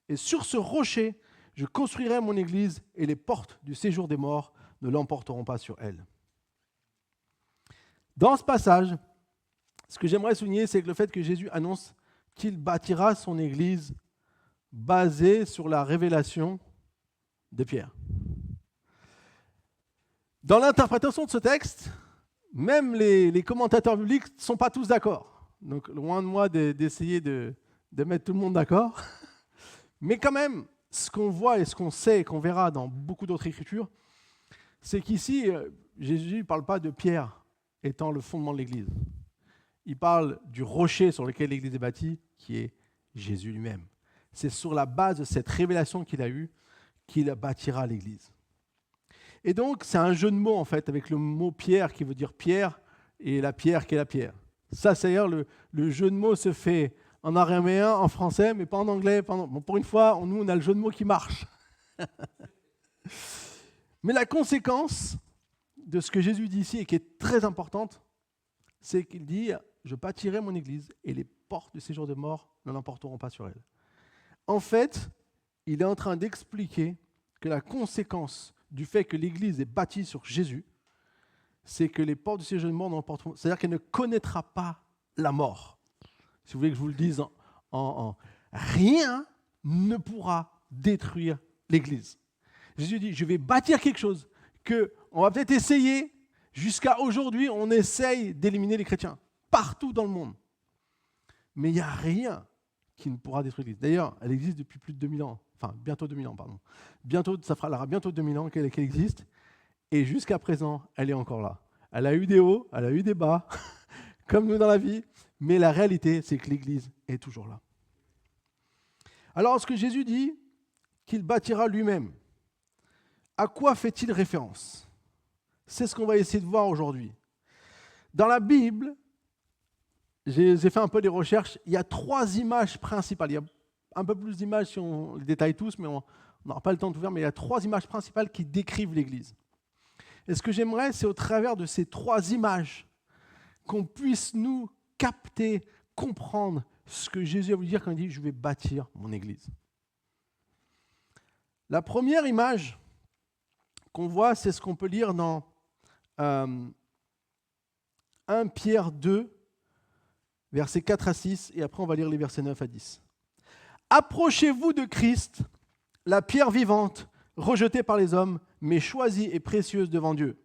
et sur ce rocher, je construirai mon église, et les portes du séjour des morts ne l'emporteront pas sur elle. » Dans ce passage, ce que j'aimerais souligner, c'est que le fait que Jésus annonce qu'il bâtira son Église basée sur la révélation de Pierre. Dans l'interprétation de ce texte, même les commentateurs bibliques ne sont pas tous d'accord. Donc, loin de moi d'essayer de mettre tout le monde d'accord. Mais quand même, ce qu'on voit et ce qu'on sait et qu'on verra dans beaucoup d'autres écritures, c'est qu'ici, Jésus ne parle pas de Pierre étant le fondement de l'Église. Il parle du rocher sur lequel l'Église est bâtie, qui est Jésus lui-même. C'est sur la base de cette révélation qu'il a eue qu'il bâtira l'Église. Et donc, c'est un jeu de mots, en fait, avec le mot Pierre qui veut dire pierre et la pierre qui est la pierre. Ça, c'est-à-dire, le jeu de mots se fait en araméen, en français, mais pas en anglais. Bon, pour une fois, nous, on a le jeu de mots qui marche. Mais la conséquence de ce que Jésus dit ici, et qui est très importante, c'est qu'il dit « Je bâtirai mon Église, et les portes du séjour de mort ne l'emporteront pas sur elle. » En fait, il est en train d'expliquer que la conséquence du fait que l'Église est bâtie sur Jésus, c'est que les portes du séjour de mort n'emporteront, c'est-à-dire qu'elle ne connaîtra pas la mort. Si vous voulez que je vous le dise rien ne pourra détruire l'Église. Jésus dit, je vais bâtir quelque chose qu'on va peut-être essayer, jusqu'à aujourd'hui, on essaye d'éliminer les chrétiens, partout dans le monde. Mais il n'y a rien qui ne pourra détruire l'Église. D'ailleurs, elle existe depuis plus de 2000 ans. Enfin, bientôt 2000 ans, pardon. Elle aura bientôt 2000 ans qu'elle existe. Et jusqu'à présent, elle est encore là. Elle a eu des hauts, elle a eu des bas, comme nous dans la vie. Mais la réalité, c'est que l'Église est toujours là. Alors, ce que Jésus dit, qu'il bâtira lui-même, à quoi fait-il référence? C'est ce qu'on va essayer de voir aujourd'hui. Dans la Bible, j'ai fait un peu des recherches, il y a 3 images principales. Il y a un peu plus d'images si on les détaille tous, mais on n'aura pas le temps de tout faire, mais il y a 3 images principales qui décrivent l'Église. Et ce que j'aimerais, c'est au travers de ces 3 images qu'on puisse nous capter, comprendre ce que Jésus a voulu dire quand il dit « Je vais bâtir mon Église ». La première image qu'on voit, c'est ce qu'on peut lire dans 1 Pierre 2, versets 4 à 6, et après on va lire les versets 9 à 10. « Approchez-vous de Christ, la pierre vivante, rejetée par les hommes, mais choisie et précieuse devant Dieu.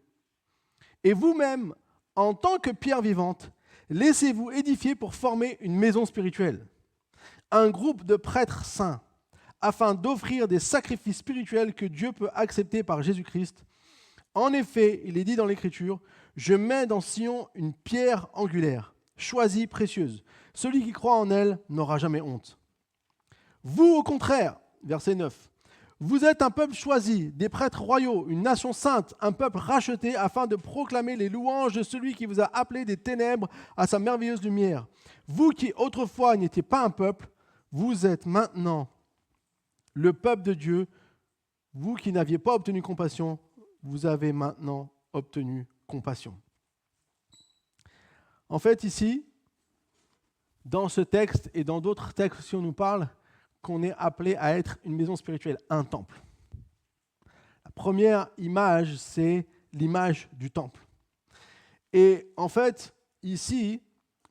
Et vous-même, en tant que pierre vivante, laissez-vous édifier pour former une maison spirituelle, un groupe de prêtres saints, afin d'offrir des sacrifices spirituels que Dieu peut accepter par Jésus-Christ. En effet, il est dit dans l'Écriture, « Je mets dans Sion une pierre angulaire, choisie, précieuse. Celui qui croit en elle n'aura jamais honte. » Vous, au contraire, verset 9, « Vous êtes un peuple choisi, des prêtres royaux, une nation sainte, un peuple racheté, afin de proclamer les louanges de celui qui vous a appelé des ténèbres à sa merveilleuse lumière. Vous qui autrefois n'étiez pas un peuple, vous êtes maintenant le peuple de Dieu. Vous qui n'aviez pas obtenu compassion, vous avez maintenant obtenu compassion. » En fait, ici, dans ce texte et dans d'autres textes, si on nous parle qu'on est appelé à être une maison spirituelle, un temple. La première image, c'est l'image du temple. Et en fait, ici,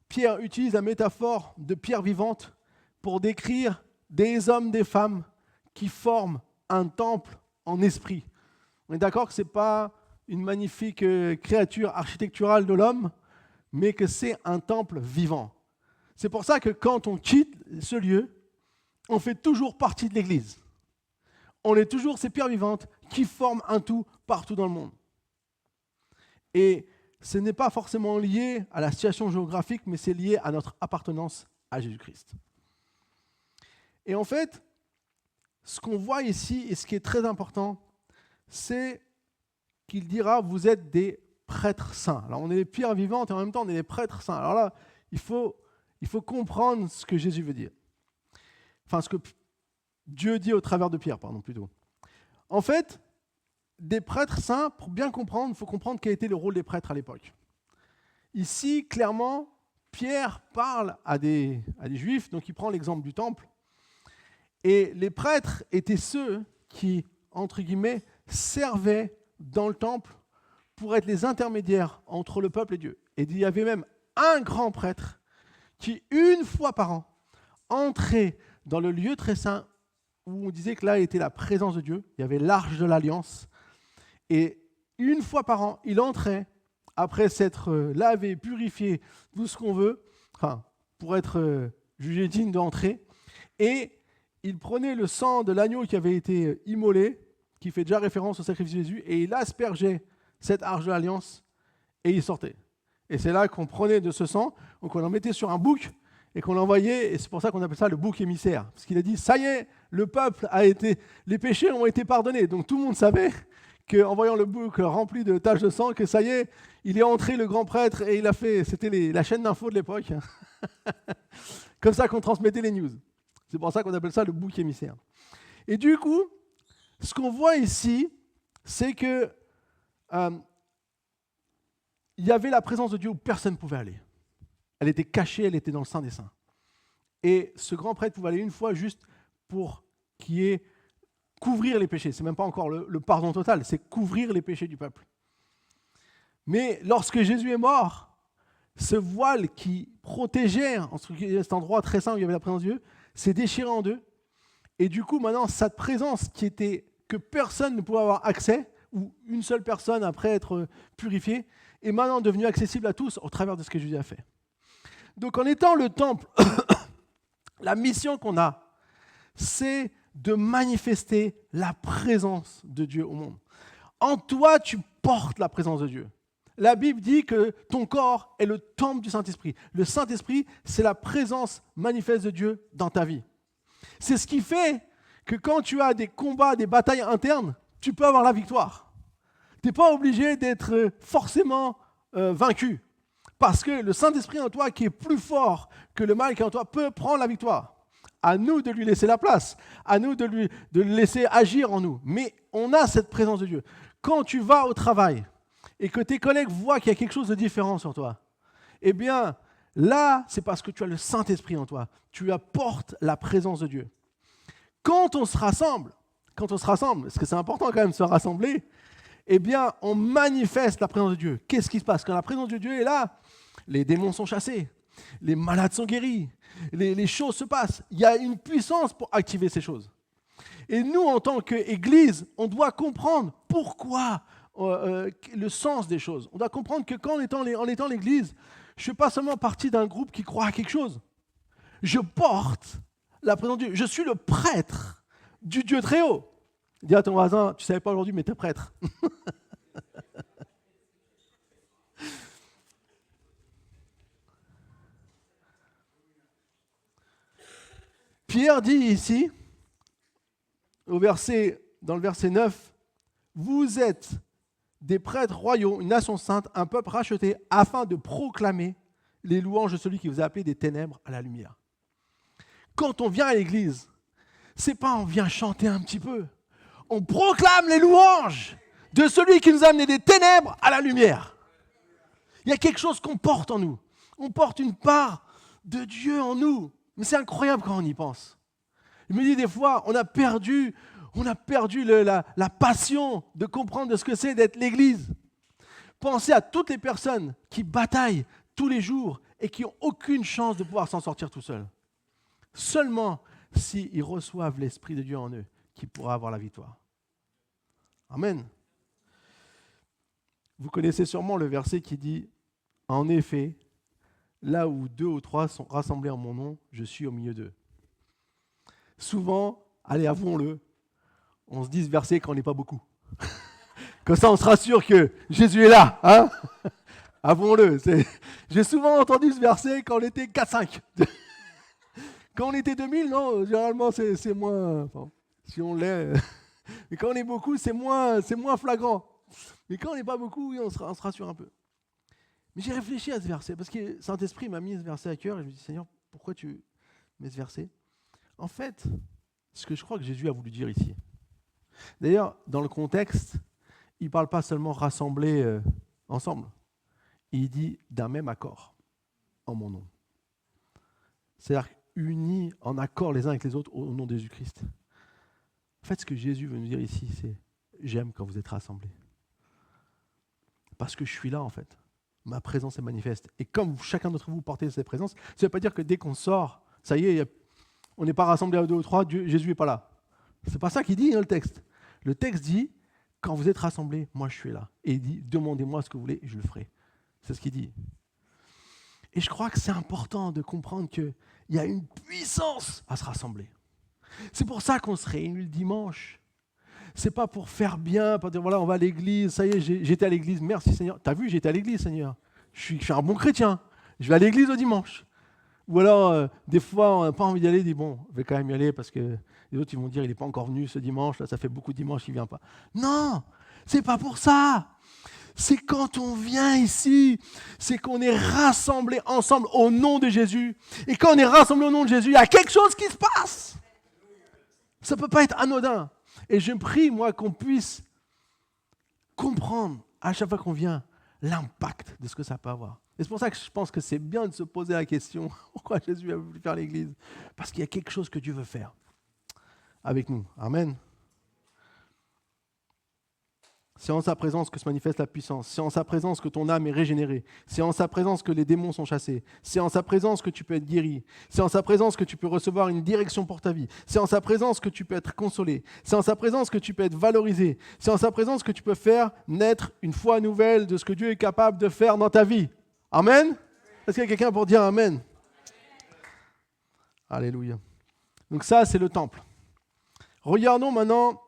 Pierre utilise la métaphore de pierre vivante pour décrire des hommes, des femmes qui forment un temple en esprit. On est d'accord que ce n'est pas une magnifique créature architecturale de l'homme, mais que c'est un temple vivant. C'est pour ça que quand on quitte ce lieu, on fait toujours partie de l'Église. On est toujours ces pierres vivantes qui forment un tout partout dans le monde. Et ce n'est pas forcément lié à la situation géographique, mais c'est lié à notre appartenance à Jésus-Christ. Et en fait, ce qu'on voit ici, et ce qui est très important, c'est qu'il dira, vous êtes des prêtres saints. Alors on est des pierres vivantes et en même temps on est des prêtres saints. Alors là, il faut comprendre ce que Jésus veut dire. Enfin, ce que Dieu dit au travers de Pierre, plutôt. En fait, des prêtres saints, pour bien comprendre, il faut comprendre quel était le rôle des prêtres à l'époque. Ici, clairement, Pierre parle à des Juifs, donc il prend l'exemple du temple. Et les prêtres étaient ceux qui, entre guillemets, servaient dans le temple pour être les intermédiaires entre le peuple et Dieu. Et il y avait même un grand prêtre qui, une fois par an, entrait dans le lieu très saint où on disait que là était la présence de Dieu. Il y avait l'arche de l'Alliance. Et une fois par an, il entrait, après s'être lavé, purifié, tout ce qu'on veut, enfin, pour être jugé digne d'entrer. Et il prenait le sang de l'agneau qui avait été immolé, qui fait déjà référence au sacrifice de Jésus, et il aspergeait cette arche de l'Alliance, et il sortait. Et c'est là qu'on prenait de ce sang, donc on en mettait sur un bouc, et qu'on l'envoyait, et c'est pour ça qu'on appelle ça le bouc émissaire. Parce qu'il a dit, ça y est, le peuple a été, les péchés ont été pardonnés. Donc tout le monde savait qu'en voyant le bouc rempli de taches de sang, que ça y est, il est entré le grand prêtre, et il a fait, c'était la chaîne d'infos de l'époque. Comme ça qu'on transmettait les news. C'est pour ça qu'on appelle ça le bouc émissaire. Et du coup, ce qu'on voit ici, c'est que il y avait la présence de Dieu où personne ne pouvait aller. Elle était cachée, elle était dans le Saint des Saints. Et ce grand prêtre pouvait aller une fois juste pour qu'il y ait couvrir les péchés. C'est même pas encore le pardon total, c'est couvrir les péchés du peuple. Mais lorsque Jésus est mort, ce voile qui protégeait cet endroit très saint où il y avait la présence de Dieu s'est déchiré en deux. Et du coup, maintenant, cette présence que personne ne pouvait avoir accès, ou une seule personne après être purifiée, est maintenant devenue accessible à tous au travers de ce que Jésus a fait. Donc en étant le temple, la mission qu'on a, c'est de manifester la présence de Dieu au monde. En toi, tu portes la présence de Dieu. La Bible dit que ton corps est le temple du Saint-Esprit. Le Saint-Esprit, c'est la présence manifeste de Dieu dans ta vie. C'est ce qui fait que quand tu as des combats, des batailles internes, tu peux avoir la victoire. Tu n'es pas obligé d'être forcément vaincu. Parce que le Saint-Esprit en toi, qui est plus fort que le mal qui est en toi, peut prendre la victoire. À nous de lui laisser la place, à nous de le laisser agir en nous. Mais on a cette présence de Dieu. Quand tu vas au travail et que tes collègues voient qu'il y a quelque chose de différent sur toi, eh bien, là, c'est parce que tu as le Saint-Esprit en toi. Tu apportes la présence de Dieu. Quand on se rassemble, parce que c'est important quand même de se rassembler, eh bien, on manifeste la présence de Dieu. Qu'est-ce qui se passe? Quand la présence de Dieu est là, les démons sont chassés, les malades sont guéris, les choses se passent. Il y a une puissance pour activer ces choses. Et nous, en tant qu'Église, on doit comprendre pourquoi, le sens des choses. On doit comprendre que quand en étant l'Église, je ne suis pas seulement partie d'un groupe qui croit à quelque chose. Je porte la présence de Dieu. Je suis le prêtre du Dieu très haut. Dis à ton voisin, tu ne savais pas aujourd'hui, mais tu es prêtre. Pierre dit ici, dans le verset 9, « Vous êtes des prêtres royaux, une nation sainte, un peuple racheté, afin de proclamer les louanges de celui qui vous a appelé des ténèbres à la lumière. » Quand on vient à l'église, c'est pas on vient chanter un petit peu. On proclame les louanges de celui qui nous a amené des ténèbres à la lumière. Il y a quelque chose qu'on porte en nous. On porte une part de Dieu en nous. Mais c'est incroyable quand on y pense. Je me dis des fois, on a perdu la passion de comprendre ce que c'est d'être l'Église. Pensez à toutes les personnes qui bataillent tous les jours et qui n'ont aucune chance de pouvoir s'en sortir tout seuls. Seulement s'ils reçoivent l'Esprit de Dieu en eux, qui pourra avoir la victoire. Amen. Vous connaissez sûrement le verset qui dit « En effet, là où 2 ou 3 sont rassemblés en mon nom, je suis au milieu d'eux. » Souvent, allez, avouons-le, on se dit ce verset quand on n'est pas beaucoup. Comme ça, on se rassure que Jésus est là. Hein? Avouons-le. J'ai souvent entendu ce verset quand on était 4-5. Quand on était 2000, non, généralement, c'est moins... Enfin, si on l'est... Mais quand on est beaucoup, c'est moins flagrant. Mais quand on n'est pas beaucoup, oui, on se rassure un peu. Mais j'ai réfléchi à ce verset, parce que Saint-Esprit m'a mis ce verset à cœur, et je me dis, Seigneur, pourquoi tu mets ce verset? En fait, ce que je crois que Jésus a voulu dire ici. D'ailleurs, dans le contexte, il ne parle pas seulement rassembler ensemble. Il dit d'un même accord, en mon nom. C'est-à-dire unis en accord les uns avec les autres au nom de Jésus-Christ. En fait, ce que Jésus veut nous dire ici, c'est « j'aime quand vous êtes rassemblés ». Parce que je suis là, en fait. ma présence est manifeste. Et comme chacun d'entre vous portez cette présence, ça ne veut pas dire que dès qu'on sort, ça y est, on n'est pas rassemblés à 2 ou 3, Jésus n'est pas là. C'est pas ça qu'il dit, le texte. Le texte dit, quand vous êtes rassemblés, moi je suis là. Et il dit, demandez-moi ce que vous voulez, et je le ferai. C'est ce qu'il dit. Et je crois que c'est important de comprendre qu'il y a une puissance à se rassembler. C'est pour ça qu'on se réunit le dimanche. C'est pas pour faire bien, pour dire voilà, on va à l'église, ça y est, j'étais à l'église, merci Seigneur. T'as vu, j'étais à l'église, Seigneur. Je suis un bon chrétien. Je vais à l'église au dimanche. Ou alors, des fois, on n'a pas envie d'y aller, on dit bon, je vais quand même y aller parce que les autres ils vont dire il n'est pas encore venu ce dimanche, là, ça fait beaucoup de dimanches qu'il ne vient pas. Non, c'est pas pour ça. C'est quand on vient ici, c'est qu'on est rassemblés ensemble au nom de Jésus. Et quand on est rassemblés au nom de Jésus, il y a quelque chose qui se passe. Ça ne peut pas être anodin. Et je prie, moi, qu'on puisse comprendre à chaque fois qu'on vient l'impact de ce que ça peut avoir. Et c'est pour ça que je pense que c'est bien de se poser la question pourquoi Jésus a voulu faire l'église. Parce qu'il y a quelque chose que Dieu veut faire avec nous. Amen. C'est en sa présence que se manifeste la puissance. C'est en sa présence que ton âme est régénérée. C'est en sa présence que les démons sont chassés. C'est en sa présence que tu peux être guéri. C'est en sa présence que tu peux recevoir une direction pour ta vie. C'est en sa présence que tu peux être consolé. C'est en sa présence que tu peux être valorisé. C'est en sa présence que tu peux faire naître une foi nouvelle de ce que Dieu est capable de faire dans ta vie. Amen. Est-ce qu'il y a quelqu'un pour dire Amen? Alléluia. Donc ça, c'est le temple. Regardons maintenant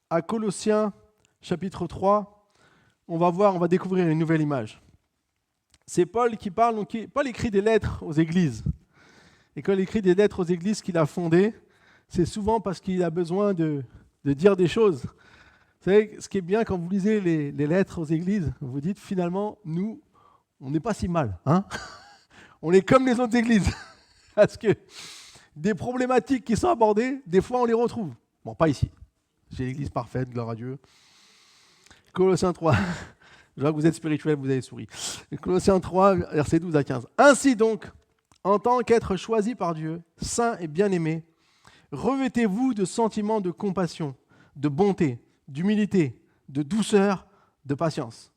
à Colossiens chapitre 3, on va découvrir une nouvelle image. C'est Paul qui parle, donc Paul écrit des lettres aux églises. Et quand il écrit des lettres aux églises qu'il a fondées, c'est souvent parce qu'il a besoin de dire des choses. Vous savez, ce qui est bien quand vous lisez les lettres aux églises, vous dites finalement, nous, on n'est pas si mal. Hein. On est comme les autres églises. Parce que des problématiques qui sont abordées, des fois on les retrouve. Bon, pas ici. J'ai l'église parfaite, gloire à Dieu. Colossiens 3, je vois que vous êtes spirituel, vous avez souri. Colossiens 3, versets 12 à 15. Ainsi donc, en tant qu'être choisi par Dieu, saint et bien-aimé, revêtez-vous de sentiments de compassion, de bonté, d'humilité, de douceur, de patience.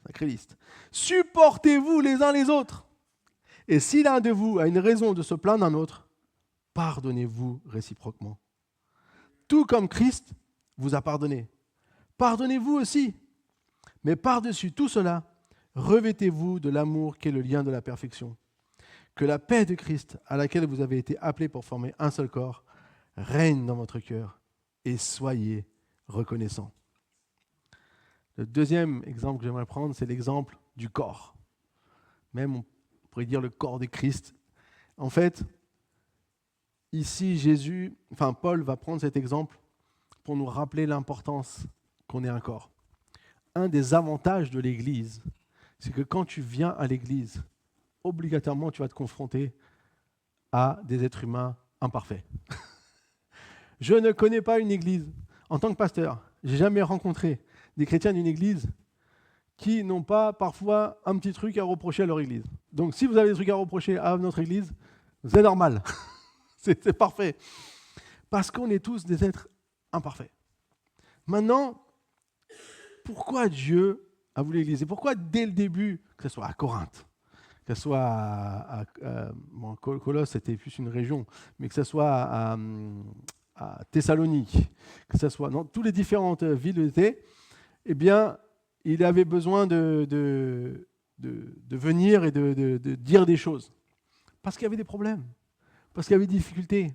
Sacrée liste. Supportez-vous les uns les autres. Et si l'un de vous a une raison de se plaindre d'un autre, pardonnez-vous réciproquement. Tout comme Christ vous a pardonné. Pardonnez-vous aussi. Mais par-dessus tout cela, revêtez-vous de l'amour qui est le lien de la perfection. Que la paix de Christ, à laquelle vous avez été appelés pour former un seul corps, règne dans votre cœur et soyez reconnaissants. Le deuxième exemple que j'aimerais prendre, c'est l'exemple du corps. Même, on pourrait dire le corps de Christ. En fait, ici, Paul va prendre cet exemple pour nous rappeler l'importance qu'on est un corps. Un des avantages de l'Église, c'est que quand tu viens à l'Église, obligatoirement, tu vas te confronter à des êtres humains imparfaits. Je ne connais pas une Église. En tant que pasteur, je n'ai jamais rencontré des chrétiens d'une Église qui n'ont pas parfois un petit truc à reprocher à leur Église. Donc, si vous avez des trucs à reprocher à notre Église, c'est normal. c'est parfait. Parce qu'on est tous des êtres imparfaits. Maintenant, pourquoi Dieu a voulu l'Église? Et pourquoi dès le début, que ce soit à Corinthe, que ce soit à Colosse, c'était plus une région, mais que ce soit à Thessalonique, que ce soit dans toutes les différentes villes où il était, eh bien, il avait besoin de venir et de dire des choses. Parce qu'il y avait des problèmes, parce qu'il y avait des difficultés,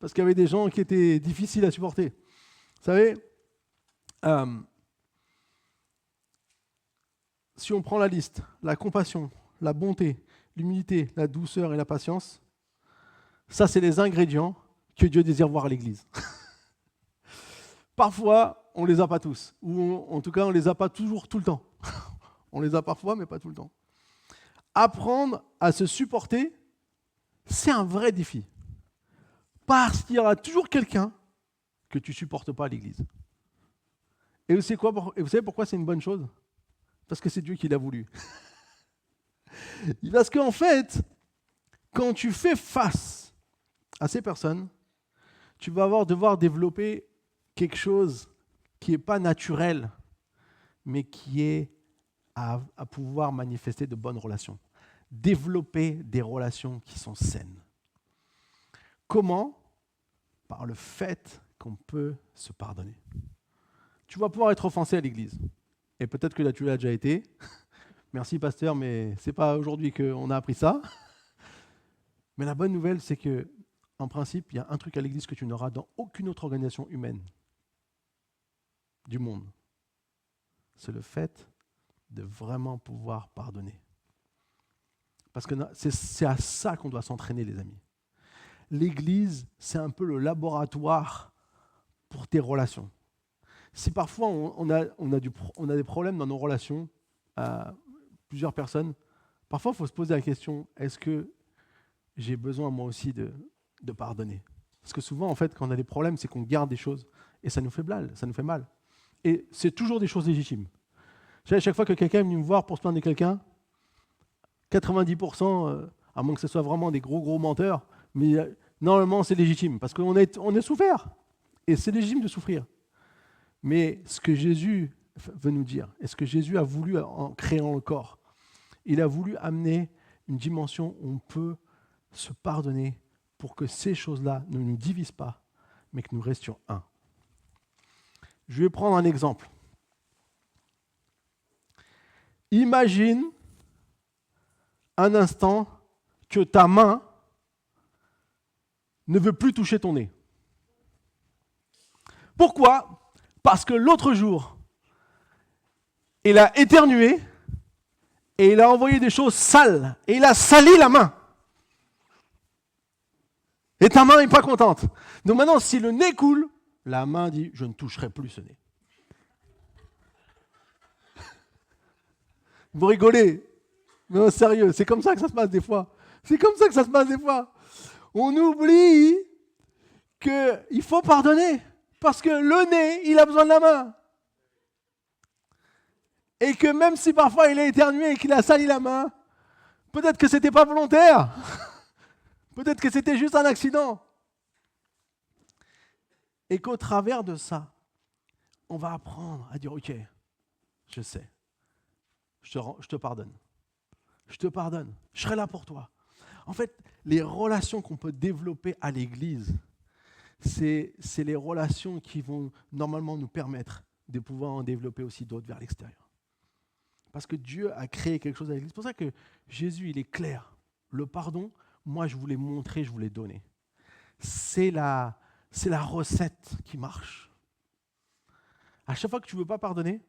parce qu'il y avait des gens qui étaient difficiles à supporter. Vous savez, si on prend la liste, la compassion, la bonté, l'humilité, la douceur et la patience, ça, c'est les ingrédients que Dieu désire voir à l'Église. Parfois, on ne les a pas tous, ou en tout cas, on ne les a pas toujours tout le temps. On les a parfois, mais pas tout le temps. Apprendre à se supporter, c'est un vrai défi. Parce qu'il y aura toujours quelqu'un que tu ne supportes pas à l'Église. Et vous savez pourquoi c'est une bonne chose? Parce que c'est Dieu qui l'a voulu. Parce qu'en fait, quand tu fais face à ces personnes, tu vas devoir développer quelque chose qui n'est pas naturel, mais qui est à pouvoir manifester de bonnes relations, développer des relations qui sont saines. Comment ? Par le fait qu'on peut se pardonner. Tu vas pouvoir être offensé à l'église. Et peut-être que là, tu l'as déjà été. Merci, pasteur, mais ce n'est pas aujourd'hui qu'on a appris ça. Mais la bonne nouvelle, c'est que, en principe, il y a un truc à l'église que tu n'auras dans aucune autre organisation humaine du monde. C'est le fait de vraiment pouvoir pardonner. Parce que c'est à ça qu'on doit s'entraîner, les amis. L'église, c'est un peu le laboratoire pour tes relations. Si parfois on a des problèmes dans nos relations, plusieurs personnes, parfois il faut se poser la question, est-ce que j'ai besoin moi aussi de pardonner ? Parce que souvent, en fait, quand on a des problèmes, c'est qu'on garde des choses et ça nous fait mal. Et c'est toujours des choses légitimes. À chaque fois que quelqu'un est venu me voir pour se plaindre de quelqu'un, 90%, à moins que ce soit vraiment des gros menteurs, mais normalement c'est légitime, parce qu'on est souffert, et c'est légitime de souffrir. Mais ce que Jésus veut nous dire, et ce que Jésus a voulu en créant le corps, il a voulu amener une dimension où on peut se pardonner pour que ces choses-là ne nous divisent pas, mais que nous restions un. Je vais prendre un exemple. Imagine un instant que ta main ne veut plus toucher ton nez. Pourquoi ? Parce que l'autre jour, il a éternué et il a envoyé des choses sales et il a sali la main. Et ta main n'est pas contente. Donc maintenant, si le nez coule, la main dit « je ne toucherai plus ce nez ». Vous rigolez, mais non, sérieux, c'est comme ça que ça se passe des fois. On oublie qu'il faut pardonner, parce que le nez, il a besoin de la main. Et que même si parfois il a éternué et qu'il a sali la main, peut-être que ce n'était pas volontaire, peut-être que c'était juste un accident. Et qu'au travers de ça, on va apprendre à dire « Ok, je sais. Je te pardonne. Je te pardonne. Je serai là pour toi. » En fait, les relations qu'on peut développer à l'église, c'est les relations qui vont normalement nous permettre de pouvoir en développer aussi d'autres vers l'extérieur. Parce que Dieu a créé quelque chose à l'église. C'est pour ça que Jésus, il est clair. Le pardon, moi, je vous l'ai montré, je vous l'ai donné. C'est la recette qui marche. À chaque fois que tu ne veux pas pardonner,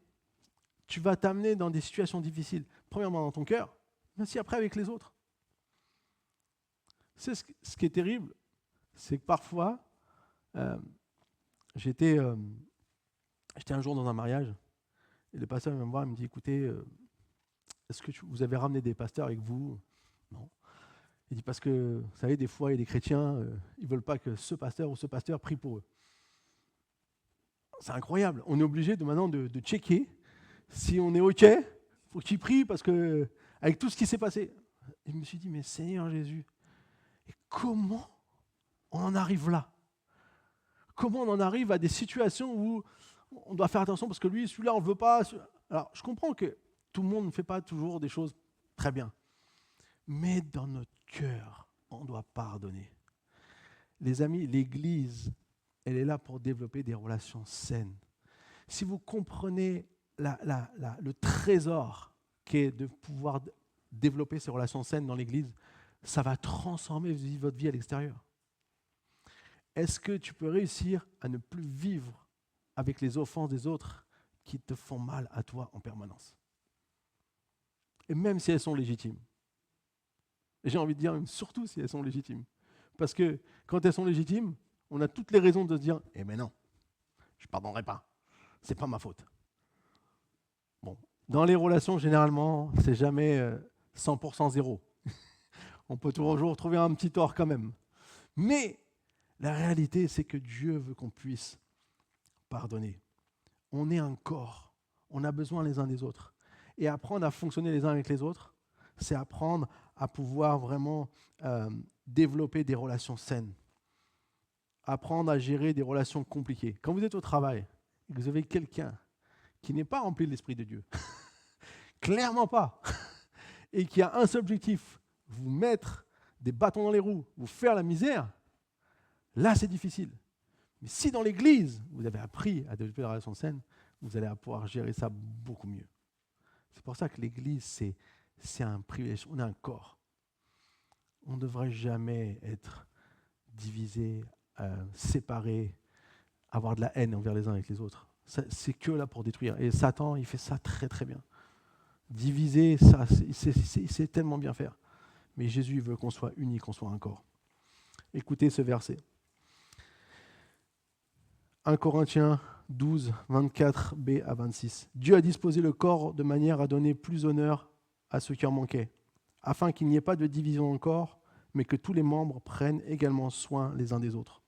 tu vas t'amener dans des situations difficiles. Premièrement dans ton cœur, mais aussi après avec les autres. C'est ce qui est terrible, c'est que parfois, j'étais un jour dans un mariage, et le pasteur vient me voir et me dit « Écoutez, est-ce que vous avez ramené des pasteurs avec vous ?» Non. Il dit « Parce que, vous savez, des fois, il y a des chrétiens, ils ne veulent pas que ce pasteur ou ce pasteur prie pour eux. » C'est incroyable. On est obligé maintenant de checker si on est OK, il faut que tu pries parce que, avec tout ce qui s'est passé. Et je me suis dit, mais Seigneur Jésus, et comment on en arrive là ? Comment on en arrive à des situations où on doit faire attention parce que lui, celui-là, on ne veut pas. Alors, je comprends que tout le monde ne fait pas toujours des choses très bien. Mais dans notre cœur, on doit pardonner. Les amis, l'Église, elle est là pour développer des relations saines. Si vous comprenez le trésor qu'est de pouvoir développer ces relations saines dans l'Église, ça va transformer votre vie à l'extérieur. Est-ce que tu peux réussir à ne plus vivre avec les offenses des autres qui te font mal à toi en permanence ? Et même si elles sont légitimes. Et j'ai envie de dire, surtout si elles sont légitimes. Parce que quand elles sont légitimes, on a toutes les raisons de se dire « Eh mais non, je ne pardonnerai pas, c'est pas ma faute ». Bon, dans les relations, généralement, c'est jamais 100% zéro. On peut toujours trouver un petit tort quand même. Mais la réalité, c'est que Dieu veut qu'on puisse pardonner. On est un corps, on a besoin les uns des autres. Et apprendre à fonctionner les uns avec les autres, c'est apprendre à pouvoir vraiment développer des relations saines. Apprendre à gérer des relations compliquées. Quand vous êtes au travail et que vous avez quelqu'un qui n'est pas rempli de l'Esprit de Dieu, clairement pas, et qui a un seul objectif, vous mettre des bâtons dans les roues, vous faire la misère, là c'est difficile. Mais si dans l'Église, vous avez appris à développer la relation saine, vous allez pouvoir gérer ça beaucoup mieux. C'est pour ça que l'Église, c'est un privilège. On a un corps. On ne devrait jamais être divisé, séparé, avoir de la haine envers les uns avec les autres. Ça, c'est que là pour détruire. Et Satan, il fait ça très très bien. Diviser, ça, il sait tellement bien faire. Mais Jésus veut qu'on soit unis, qu'on soit un corps. Écoutez ce verset. 1 Corinthiens 12, 24b à 26. Dieu a disposé le corps de manière à donner plus d'honneur à ceux qui en manquaient, afin qu'il n'y ait pas de division dans le corps, mais que tous les membres prennent également soin les uns des autres.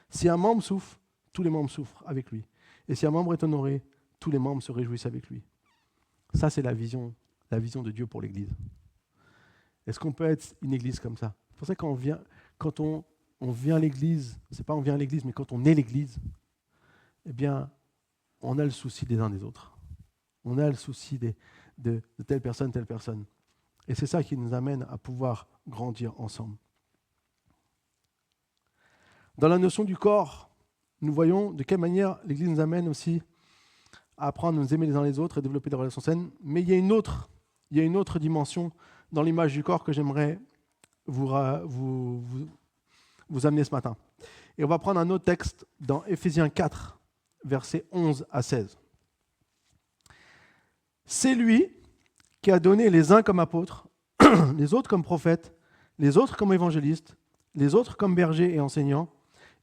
Si un membre souffre, tous les membres souffrent avec lui. Et si un membre est honoré, tous les membres se réjouissent avec lui. Ça, c'est la vision de Dieu pour l'Église. Est-ce qu'on peut être une Église comme ça? C'est pour ça que quand on vient à l'Église, c'est pas on vient à l'Église, mais quand on est l'Église, eh bien, on a le souci des uns des autres. On a le souci de telle personne, telle personne. Et c'est ça qui nous amène à pouvoir grandir ensemble. Dans la notion du corps, nous voyons de quelle manière l'Église nous amène aussi à apprendre à nous aimer les uns les autres et développer des relations saines. Mais il y a une autre dimension dans l'image du corps que j'aimerais vous amener ce matin. Et on va prendre un autre texte dans Éphésiens 4, versets 11 à 16. C'est lui qui a donné les uns comme apôtres, les autres comme prophètes, les autres comme évangélistes, les autres comme bergers et enseignants.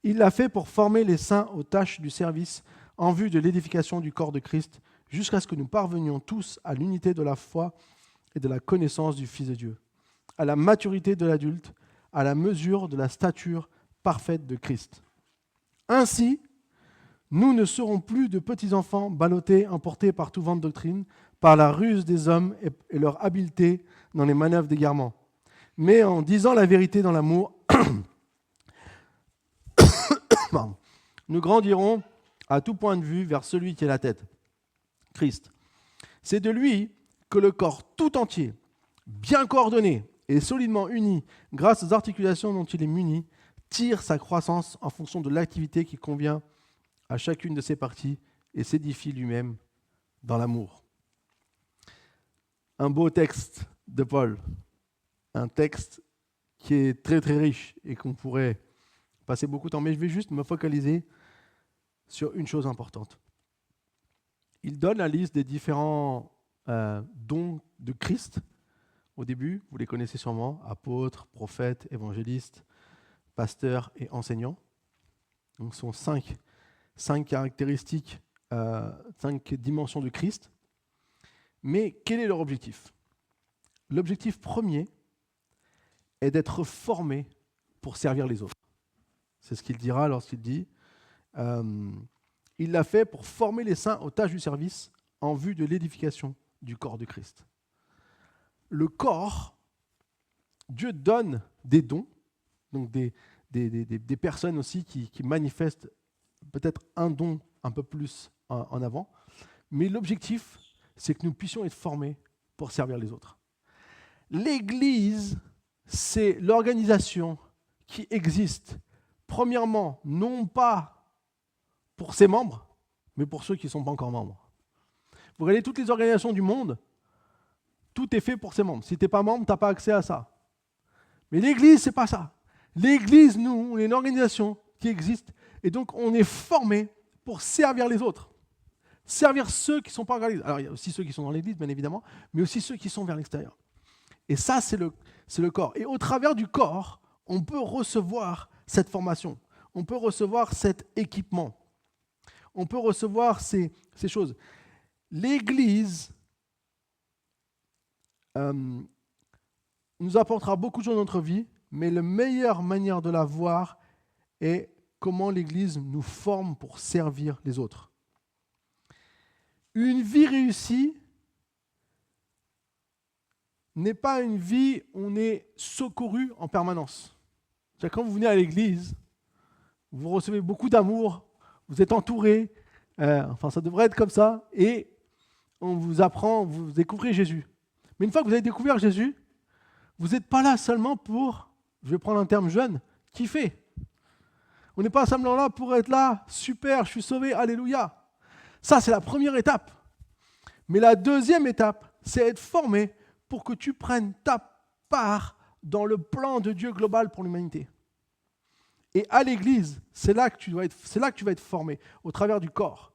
Il l'a fait pour former les saints aux tâches du service en vue de l'édification du corps de Christ, jusqu'à ce que nous parvenions tous à l'unité de la foi et de la connaissance du Fils de Dieu, à la maturité de l'adulte, à la mesure de la stature parfaite de Christ. Ainsi, nous ne serons plus de petits enfants ballottés, emportés par tout vent de doctrine, par la ruse des hommes et leur habileté dans les manœuvres d'égarement, mais en disant la vérité dans l'amour, nous grandirons à tout point de vue vers celui qui est la tête, Christ. C'est de lui que le corps tout entier, bien coordonné et solidement uni, grâce aux articulations dont il est muni, tire sa croissance en fonction de l'activité qui convient à chacune de ses parties et s'édifie lui-même dans l'amour. Un beau texte de Paul, un texte qui est très très riche et qu'on pourrait passer beaucoup de temps, mais je vais juste me focaliser sur une chose importante. Il donne la liste des différents dons de Christ. Au début, vous les connaissez sûrement, apôtres, prophètes, évangélistes, pasteurs et enseignants. Donc ce sont cinq caractéristiques, 5 dimensions de Christ. Mais quel est leur objectif? L'objectif premier est d'être formé pour servir les autres. C'est ce qu'il dira lorsqu'il dit il l'a fait pour former les saints aux tâches du service en vue de l'édification du corps de Christ. Le corps, Dieu donne des dons, donc des personnes aussi qui manifestent peut-être un don un peu plus en avant, mais l'objectif, c'est que nous puissions être formés pour servir les autres. L'Église, c'est l'organisation qui existe, premièrement, non pas pour ses membres, mais pour ceux qui ne sont pas encore membres. Vous regardez toutes les organisations du monde, tout est fait pour ses membres. Si tu n'es pas membre, tu n'as pas accès à ça. Mais l'Église, ce n'est pas ça. L'Église, nous, on est une organisation qui existe, et donc on est formé pour servir les autres. Servir ceux qui ne sont pas dans l'Église. Alors, il y a aussi ceux qui sont dans l'Église, bien évidemment, mais aussi ceux qui sont vers l'extérieur. Et ça, c'est le corps. Et au travers du corps, on peut recevoir cette formation. On peut recevoir cet équipement. On peut recevoir ces choses. L'Église nous apportera beaucoup de choses dans notre vie, mais la meilleure manière de la voir est comment l'Église nous forme pour servir les autres. Une vie réussie n'est pas une vie où on est secouru en permanence. C'est-à-dire, quand vous venez à l'Église, vous recevez beaucoup d'amour, vous êtes entouré, ça devrait être comme ça, et on vous apprend, vous découvrez Jésus. Mais une fois que vous avez découvert Jésus, vous n'êtes pas là seulement pour, je vais prendre un terme jeune, kiffer. On n'est pas simplement là pour être là, super, je suis sauvé, alléluia. Ça, c'est la première étape. Mais la deuxième étape, c'est être formé pour que tu prennes ta part dans le plan de Dieu global pour l'humanité. Et à l'église, c'est là que tu vas être formé, au travers du corps,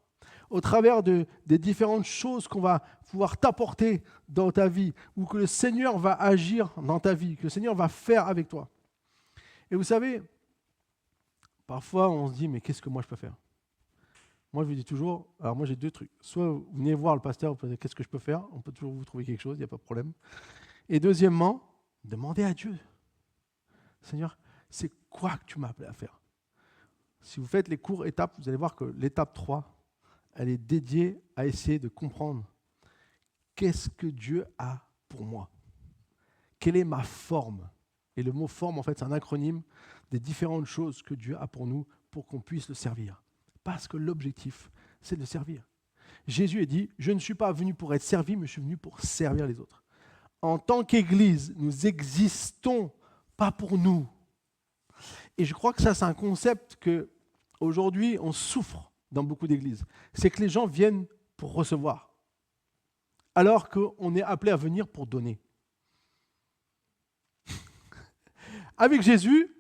au travers des différentes choses qu'on va pouvoir t'apporter dans ta vie, ou que le Seigneur va agir dans ta vie, que le Seigneur va faire avec toi. Et vous savez, parfois on se dit, mais qu'est-ce que moi je peux faire ? Moi je vous dis toujours, alors moi j'ai 2 trucs. Soit vous venez voir le pasteur, vous posez qu'est-ce que je peux faire ? On peut toujours vous trouver quelque chose, il n'y a pas de problème. Et deuxièmement, demandez à Dieu. Seigneur, c'est quoi que tu m'as appelé à faire ? Si vous faites les courts étapes, vous allez voir que l'étape 3, elle est dédiée à essayer de comprendre qu'est-ce que Dieu a pour moi ? Quelle est ma forme ? Et le mot forme, en fait, c'est un acronyme des différentes choses que Dieu a pour nous pour qu'on puisse le servir. Parce que l'objectif, c'est de le servir. Jésus a dit, je ne suis pas venu pour être servi, mais je suis venu pour servir les autres. En tant qu'Église, nous existons pas pour nous. Et je crois que ça, c'est un concept qu'aujourd'hui, on souffre dans beaucoup d'églises. C'est que les gens viennent pour recevoir, alors qu'on est appelé à venir pour donner. Avec Jésus,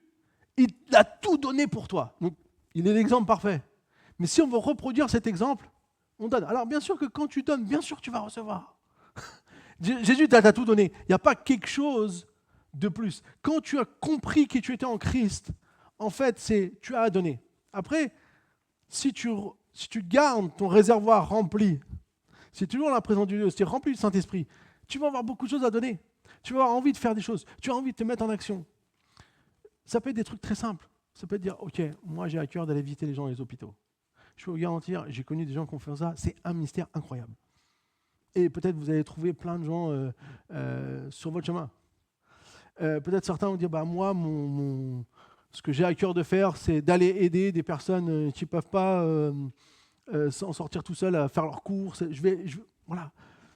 il a tout donné pour toi. Donc, il est l'exemple parfait. Mais si on veut reproduire cet exemple, on donne. Alors bien sûr que quand tu donnes, bien sûr que tu vas recevoir. Jésus t'a tout donné. Il n'y a pas quelque chose de plus. Quand tu as compris que tu étais en Christ, en fait, tu as à donner. Après, si tu gardes ton réservoir rempli, si tu es toujours dans la présence de Dieu, si tu es rempli du Saint-Esprit, tu vas avoir beaucoup de choses à donner. Tu vas avoir envie de faire des choses. Tu as envie de te mettre en action. Ça peut être des trucs très simples. Ça peut être dire, ok, moi j'ai à cœur d'aller visiter les gens dans les hôpitaux. Je peux vous garantir, j'ai connu des gens qui ont fait ça, c'est un mystère incroyable. Et peut-être vous allez trouver plein de gens sur votre chemin. Peut-être certains vont dire, bah, moi, ce que j'ai à cœur de faire, c'est d'aller aider des personnes qui ne peuvent pas s'en sortir tout seuls à faire leurs courses. Voilà.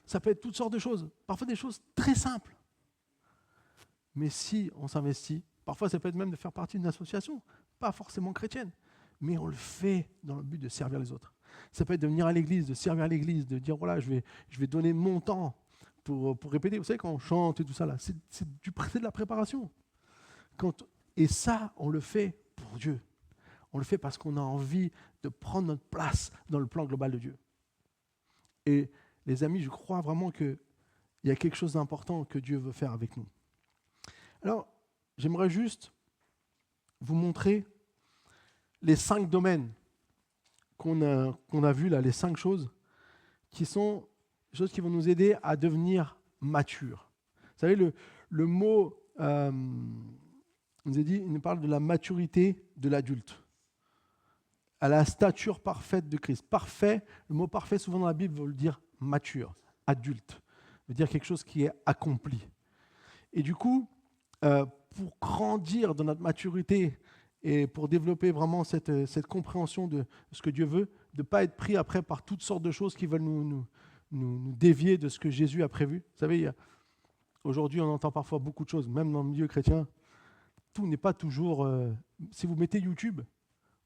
Ça peut être toutes sortes de choses. Parfois des choses très simples. Mais si on s'investit, parfois ça peut être même de faire partie d'une association, pas forcément chrétienne, mais on le fait dans le but de servir les autres. Ça peut être de venir à l'église, de servir à l'église, de dire voilà, je vais donner mon temps pour répéter. Vous savez, quand on chante et tout ça, là, c'est de la préparation. Et ça, on le fait pour Dieu. On le fait parce qu'on a envie de prendre notre place dans le plan global de Dieu. Et les amis, je crois vraiment qu'il y a quelque chose d'important que Dieu veut faire avec nous. Alors, j'aimerais juste vous montrer les 5 domaines qu'on a vus là, les 5 choses qui sont des choses qui vont nous aider à devenir matures. Vous savez, le mot, il nous parle de la maturité de l'adulte, à la stature parfaite de Christ. Parfait, le mot parfait, souvent dans la Bible, veut dire mature, adulte, veut dire quelque chose qui est accompli. Et du coup, pour grandir dans notre maturité et pour développer vraiment cette compréhension de ce que Dieu veut, de ne pas être pris après par toutes sortes de choses qui veulent nous dévier de ce que Jésus a prévu. Vous savez, aujourd'hui, on entend parfois beaucoup de choses, même dans le milieu chrétien. Tout n'est pas toujours... si vous mettez YouTube,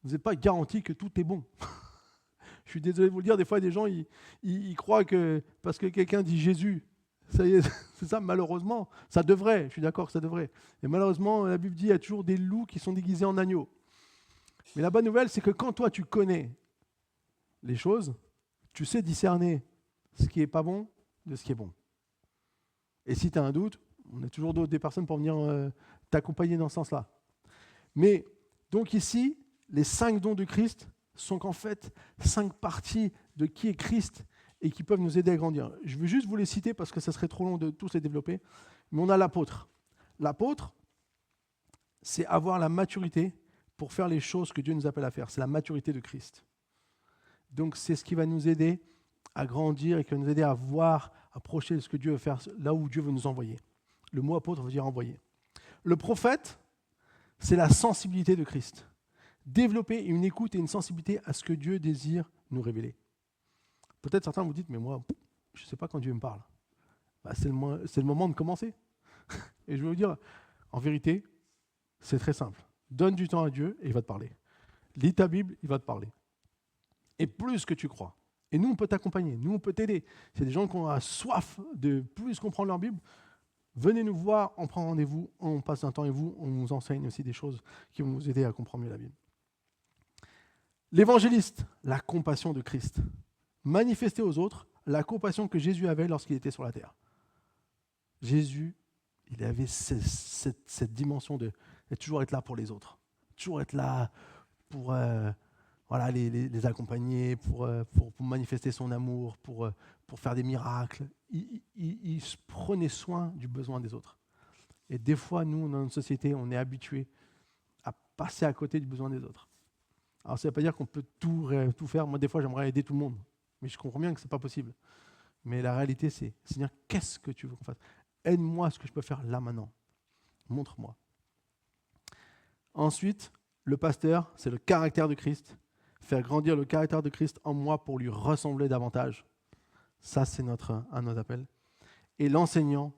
vous n'êtes pas garanti que tout est bon. Je suis désolé de vous le dire, des fois, des gens, ils croient que parce que quelqu'un dit Jésus, ça y est, c'est ça, malheureusement. Ça devrait, je suis d'accord que ça devrait. Et malheureusement, la Bible dit qu'il y a toujours des loups qui sont déguisés en agneaux. Mais la bonne nouvelle, c'est que quand toi, tu connais les choses, tu sais discerner ce qui n'est pas bon de ce qui est bon. Et si tu as un doute, on a toujours des personnes pour venir t'accompagner dans ce sens-là. Mais donc ici, les 5 dons de Christ sont qu'en fait 5 parties de qui est Christ et qui peuvent nous aider à grandir. Je vais juste vous les citer parce que ça serait trop long de tous les développer. Mais on a l'apôtre. L'apôtre, c'est avoir la maturité pour faire les choses que Dieu nous appelle à faire. C'est la maturité de Christ. Donc c'est ce qui va nous aider à grandir et qui va nous aider à voir, à approcher de ce que Dieu veut faire, là où Dieu veut nous envoyer. Le mot apôtre veut dire envoyer. Le prophète, c'est la sensibilité de Christ. Développer une écoute et une sensibilité à ce que Dieu désire nous révéler. Peut-être certains vous dites, mais moi, je ne sais pas quand Dieu me parle. C'est le moment de commencer. Et je vais vous dire, en vérité, c'est très simple. Donne du temps à Dieu et il va te parler. Lis ta Bible, il va te parler. Et plus que tu crois. Et nous, on peut t'accompagner, nous, on peut t'aider. C'est des gens qui ont soif de plus comprendre leur Bible. Venez nous voir, on prend rendez-vous, on passe un temps avec vous, on vous enseigne aussi des choses qui vont vous aider à comprendre mieux la Bible. L'évangéliste, la compassion de Christ. Manifester aux autres la compassion que Jésus avait lorsqu'il était sur la terre. Jésus, il avait cette dimension de toujours être là pour les autres, toujours être là pour les accompagner, pour manifester son amour, pour faire des miracles. Il se prenait soin du besoin des autres. Et des fois, nous, dans notre société, on est habitués à passer à côté du besoin des autres. Alors, ça ne veut pas dire qu'on peut tout faire. Moi, des fois, j'aimerais aider tout le monde. Mais je comprends bien que ce n'est pas possible. Mais la réalité, c'est Seigneur, qu'est-ce que tu veux qu'on fasse ? Aide-moi à ce que je peux faire là, maintenant. Montre-moi. Ensuite, le pasteur, c'est le caractère de Christ. Faire grandir le caractère de Christ en moi pour lui ressembler davantage. Ça, c'est un de nos appels. Et l'enseignant,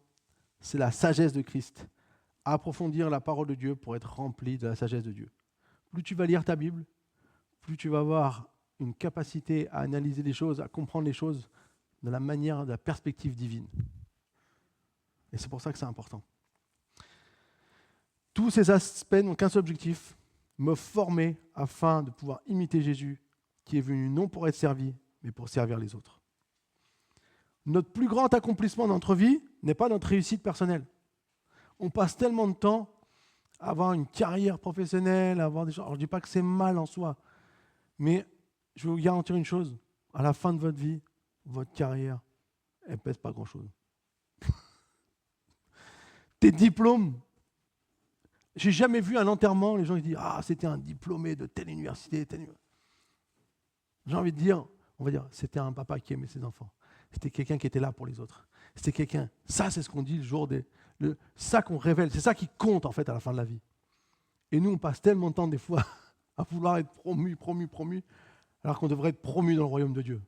c'est la sagesse de Christ. Approfondir la parole de Dieu pour être rempli de la sagesse de Dieu. Plus tu vas lire ta Bible, plus tu vas avoir une capacité à analyser les choses, à comprendre les choses de la manière, de la perspective divine. Et c'est pour ça que c'est important. Tous ces aspects n'ont qu'un seul objectif, me former afin de pouvoir imiter Jésus, qui est venu non pour être servi, mais pour servir les autres. Notre plus grand accomplissement dans notre vie n'est pas notre réussite personnelle. On passe tellement de temps à avoir une carrière professionnelle, à avoir des choses. Alors, je ne dis pas que c'est mal en soi, mais je vais vous garantir une chose, à la fin de votre vie, votre carrière, elle ne pèse pas grand-chose. Tes diplômes, j'ai jamais vu un enterrement, les gens qui disent « Ah, c'était un diplômé de telle université, telle université. » J'ai envie de dire, on va dire, c'était un papa qui aimait ses enfants. C'était quelqu'un qui était là pour les autres. C'était quelqu'un, ça c'est ce qu'on dit le jour ça qu'on révèle, c'est ça qui compte en fait à la fin de la vie. Et nous, on passe tellement de temps des fois à vouloir être promu, alors qu'on devrait être promu dans le royaume de Dieu.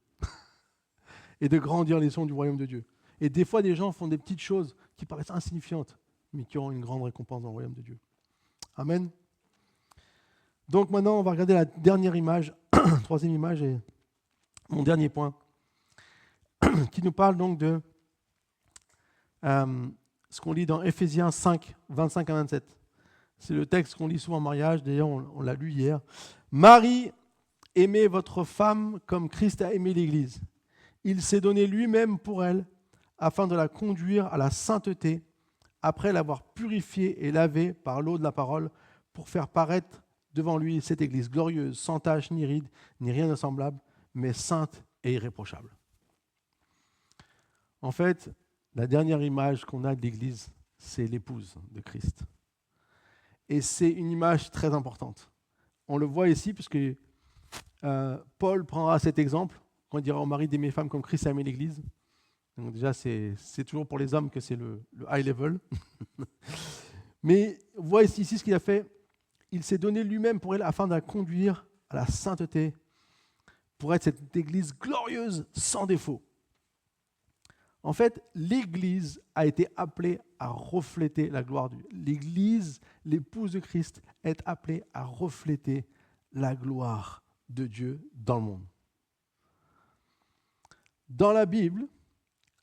Et de grandir les sons du royaume de Dieu. Et des fois, des gens font des petites choses qui paraissent insignifiantes, mais qui auront une grande récompense dans le royaume de Dieu. Amen. Donc maintenant, on va regarder la dernière image, troisième image et mon dernier point, qui nous parle donc de ce qu'on lit dans Éphésiens 5, 25 à 27. C'est le texte qu'on lit souvent en mariage, d'ailleurs on l'a lu hier. Marie, aimez votre femme comme Christ a aimé l'Église. Il s'est donné lui-même pour elle, afin de la conduire à la sainteté, après l'avoir purifiée et lavée par l'eau de la parole, pour faire paraître devant lui cette Église glorieuse, sans tache ni ride, ni rien de semblable, mais sainte et irréprochable. En fait, la dernière image qu'on a de l'Église, c'est l'épouse de Christ. Et c'est une image très importante. On le voit ici, puisque Paul prendra cet exemple, quand il dira au mari d'aimer les femmes comme Christ a aimé l'Église. Donc déjà, c'est toujours pour les hommes que c'est le high level. Mais voyez ici ce qu'il a fait. Il s'est donné lui-même pour elle afin de la conduire à la sainteté, pour être cette Église glorieuse, sans défaut. En fait, l'Église a été appelée à refléter la gloire de Dieu. L'Église, l'épouse de Christ, est appelée à refléter la gloire de Dieu dans le monde. Dans la Bible,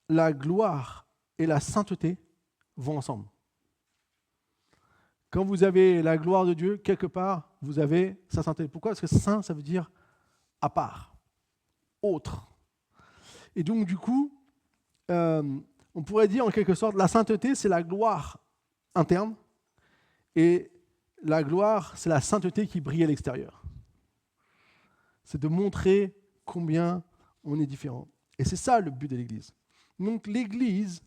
la gloire et la sainteté vont ensemble. Quand vous avez la gloire de Dieu, quelque part, vous avez sa sainteté. Pourquoi ? Parce que saint, ça veut dire à part, autre. Et donc, du coup, on pourrait dire en quelque sorte, la sainteté, c'est la gloire interne, et la gloire, c'est la sainteté qui brille à l'extérieur. C'est de montrer combien on est différent. Et c'est ça le but de l'Église. Donc l'Église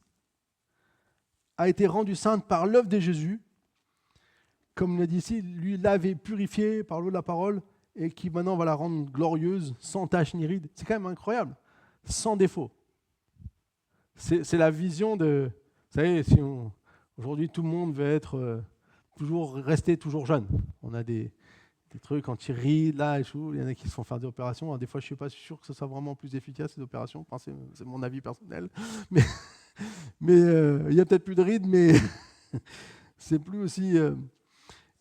a été rendue sainte par l'œuvre de Jésus, comme on l'a dit ici, lui l'avait purifiée par l'eau de la parole, et qui maintenant va la rendre glorieuse, sans tache ni ride. C'est quand même incroyable, sans défaut. C'est la vision de... Vous savez, aujourd'hui tout le monde veut être rester toujours jeune. On a des des trucs anti-rides, là, et tout. Il y en a qui se font faire des opérations. Alors, des fois, je ne suis pas sûr que ce soit vraiment plus efficace, ces opérations. Enfin, c'est mon avis personnel. Mais il y a peut-être plus de rides, mais c'est plus aussi...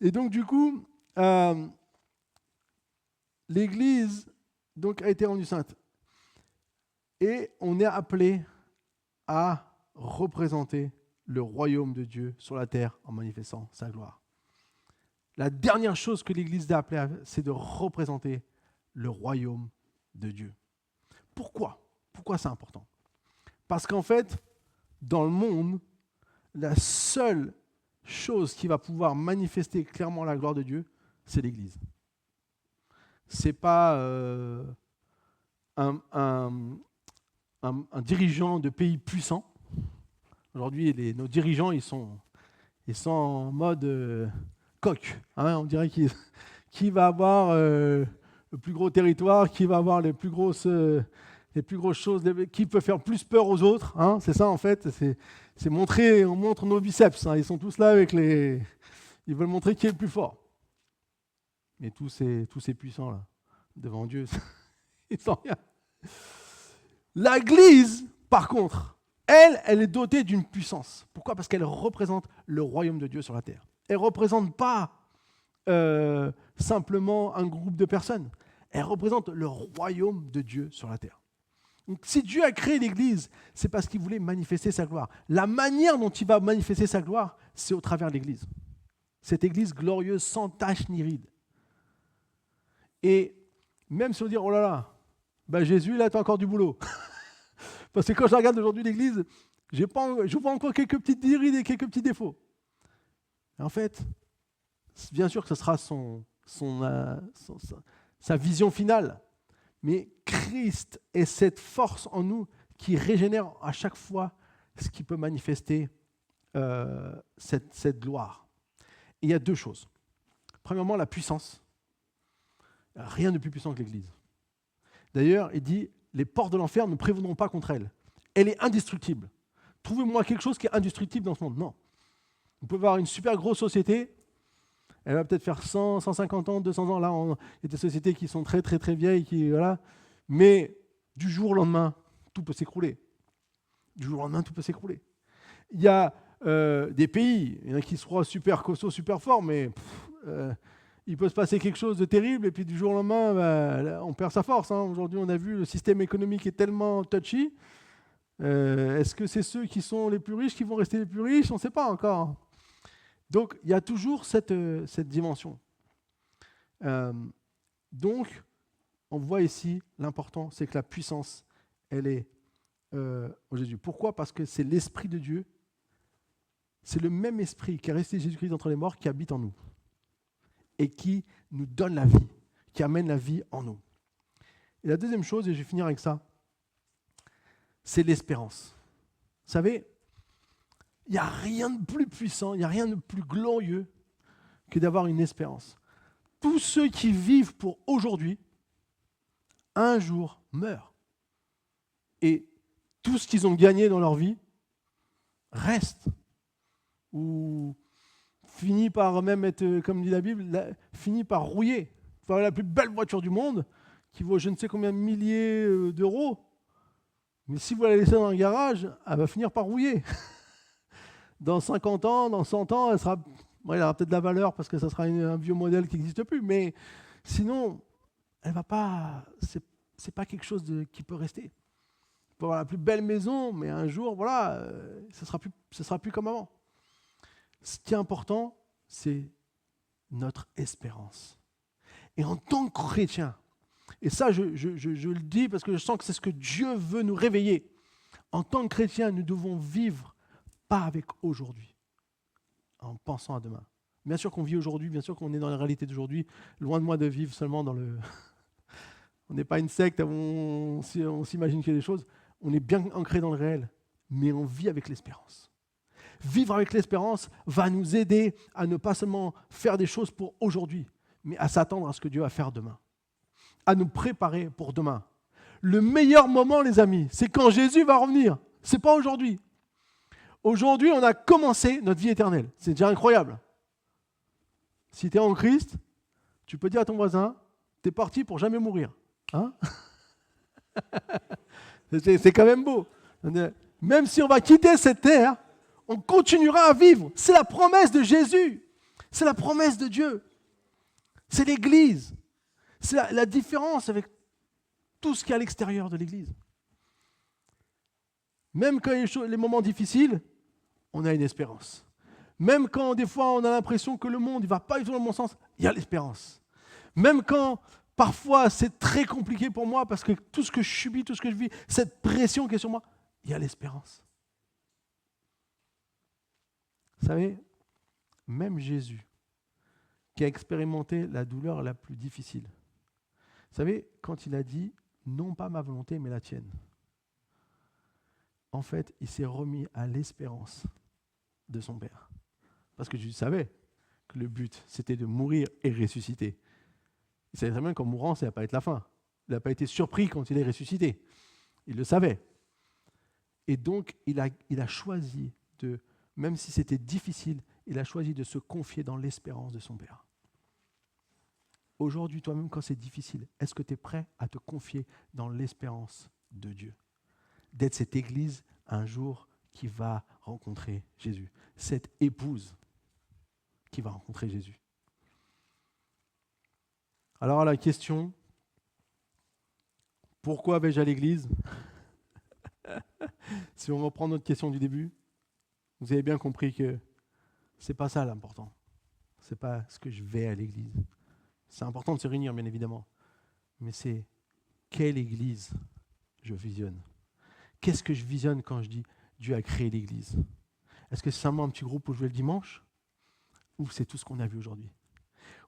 Et donc, du coup, l'Église donc, a été rendue sainte. Et on est appelé à représenter le royaume de Dieu sur la terre en manifestant sa gloire. La dernière chose que l'Église est appelée à, c'est de représenter le royaume de Dieu. Pourquoi ? Pourquoi c'est important ? Parce qu'en fait, dans le monde, la seule chose qui va pouvoir manifester clairement la gloire de Dieu, c'est l'Église. Ce n'est pas un dirigeant de pays puissant. Aujourd'hui, nos dirigeants, ils sont en mode coq. On dirait qui va avoir le plus gros territoire, qui va avoir les plus grosses choses, qui peut faire plus peur aux autres. C'est ça, en fait. C'est montrer, on montre nos biceps. Ils sont tous là avec les... Ils veulent montrer qui est le plus fort. Mais tous ces puissants, là, devant Dieu, ils sont rien. L'Église, par contre, elle est dotée d'une puissance. Pourquoi ? Parce qu'elle représente le royaume de Dieu sur la terre. Elle ne représente pas simplement un groupe de personnes. Elle représente le royaume de Dieu sur la terre. Donc, si Dieu a créé l'Église, c'est parce qu'il voulait manifester sa gloire. La manière dont il va manifester sa gloire, c'est au travers de l'Église. Cette Église glorieuse, sans tache ni ride. Et même si on dit, oh là là, Jésus, là, tu as encore du boulot. Parce que quand je regarde aujourd'hui l'Église, je vois encore quelques petites rides et quelques petits défauts. Et en fait, bien sûr que ce sera sa vision finale. Mais Christ est cette force en nous qui régénère à chaque fois ce qui peut manifester cette gloire. Et il y a deux choses. Premièrement, la puissance. Rien de plus puissant que l'Église. D'ailleurs, il dit, les portes de l'enfer ne prévaudront pas contre elle. Elle est indestructible. Trouvez-moi quelque chose qui est indestructible dans ce monde. Non. Vous pouvez avoir une super grosse société, elle va peut-être faire 100, 150 ans, 200 ans. Là, il y a des sociétés qui sont très, très, très vieilles, voilà. Mais du jour au lendemain, tout peut s'écrouler. Du jour au lendemain, tout peut s'écrouler. Il y a des pays, il y en a qui se croient super costauds, super forts, mais il peut se passer quelque chose de terrible, et puis du jour au lendemain, on perd sa force. Aujourd'hui, on a vu, le système économique est tellement touchy. Est-ce que c'est ceux qui sont les plus riches qui vont rester les plus riches ? On ne sait pas encore. Donc, il y a toujours cette dimension. Donc, on voit ici, l'important, c'est que la puissance, elle est au Jésus. Pourquoi ? Parce que c'est l'Esprit de Dieu, c'est le même Esprit qui a resté Jésus-Christ d'entre les morts qui habite en nous et qui nous donne la vie, qui amène la vie en nous. Et la deuxième chose, et je vais finir avec ça, c'est l'espérance. Vous savez, il n'y a rien de plus puissant, il n'y a rien de plus glorieux que d'avoir une espérance. Tous ceux qui vivent pour aujourd'hui, un jour meurent. Et tout ce qu'ils ont gagné dans leur vie reste. Ou finit par même être, comme dit la Bible, finit par rouiller. Il faut avoir la plus belle voiture du monde, qui vaut je ne sais combien de milliers d'euros. Mais si vous la laissez dans un garage, elle va finir par rouiller. Dans 50 ans, dans 100 ans, elle aura peut-être de la valeur parce que ça sera un vieux modèle qui n'existe plus. Mais sinon, elle va pas. C'est pas quelque chose qui peut rester. On peut avoir la plus belle maison, mais un jour, voilà, ce sera plus comme avant. Ce qui est important, c'est notre espérance. Et en tant que chrétien, et ça, je le dis parce que je sens que c'est ce que Dieu veut nous réveiller. En tant que chrétien, nous devons vivre pas avec aujourd'hui, en pensant à demain. Bien sûr qu'on vit aujourd'hui, bien sûr qu'on est dans la réalité d'aujourd'hui. Loin de moi de vivre seulement dans le... On n'est pas une secte où on s'imagine qu'il y a des choses. On est bien ancré dans le réel, mais on vit avec l'espérance. Vivre avec l'espérance va nous aider à ne pas seulement faire des choses pour aujourd'hui, mais à s'attendre à ce que Dieu va faire demain. À nous préparer pour demain. Le meilleur moment, les amis, c'est quand Jésus va revenir. Ce n'est pas aujourd'hui. Aujourd'hui, on a commencé notre vie éternelle. C'est déjà incroyable. Si tu es en Christ, Tu peux dire à ton voisin, t'es parti pour jamais mourir. Hein? C'est quand même beau. Même si on va quitter cette terre, on continuera à vivre. C'est la promesse de Jésus. C'est la promesse de Dieu. C'est l'Église. C'est la différence avec tout ce qui est à l'extérieur de l'Église. Même quand il y a les moments difficiles, on a une espérance. Même quand des fois on a l'impression que le monde ne va pas du tout dans le bon sens, il y a l'espérance. Même quand parfois c'est très compliqué pour moi parce que tout ce que je subis, tout ce que je vis, cette pression qui est sur moi, il y a l'espérance. Vous savez, même Jésus, qui a expérimenté la douleur la plus difficile, vous savez, quand il a dit « non pas ma volonté, mais la tienne », en fait, il s'est remis à l'espérance de son Père. Parce que Jésus savait que le but, c'était de mourir et ressusciter. Il savait très bien qu'en mourant, ça ne va pas être la fin. Il n'a pas été surpris quand il est ressuscité. Il le savait. Et donc, il a choisi de, même si c'était difficile, il a choisi de se confier dans l'espérance de son Père. Aujourd'hui, toi-même, quand c'est difficile, est-ce que tu es prêt à te confier dans l'espérance de Dieu? D'être cette église un jour qui va rencontrer Jésus. Cette épouse qui va rencontrer Jésus. Alors la question, pourquoi vais-je à l'église? Si on reprend notre question du début, vous avez bien compris que ce n'est pas ça l'important. Ce n'est pas ce que je vais à l'église. C'est important de se réunir, bien évidemment. Mais c'est quelle église je visionne. Qu'est-ce que je visionne quand je dis Dieu a créé l'église? Est-ce que c'est simplement un petit groupe où je vais le dimanche? Ou c'est tout ce qu'on a vu aujourd'hui?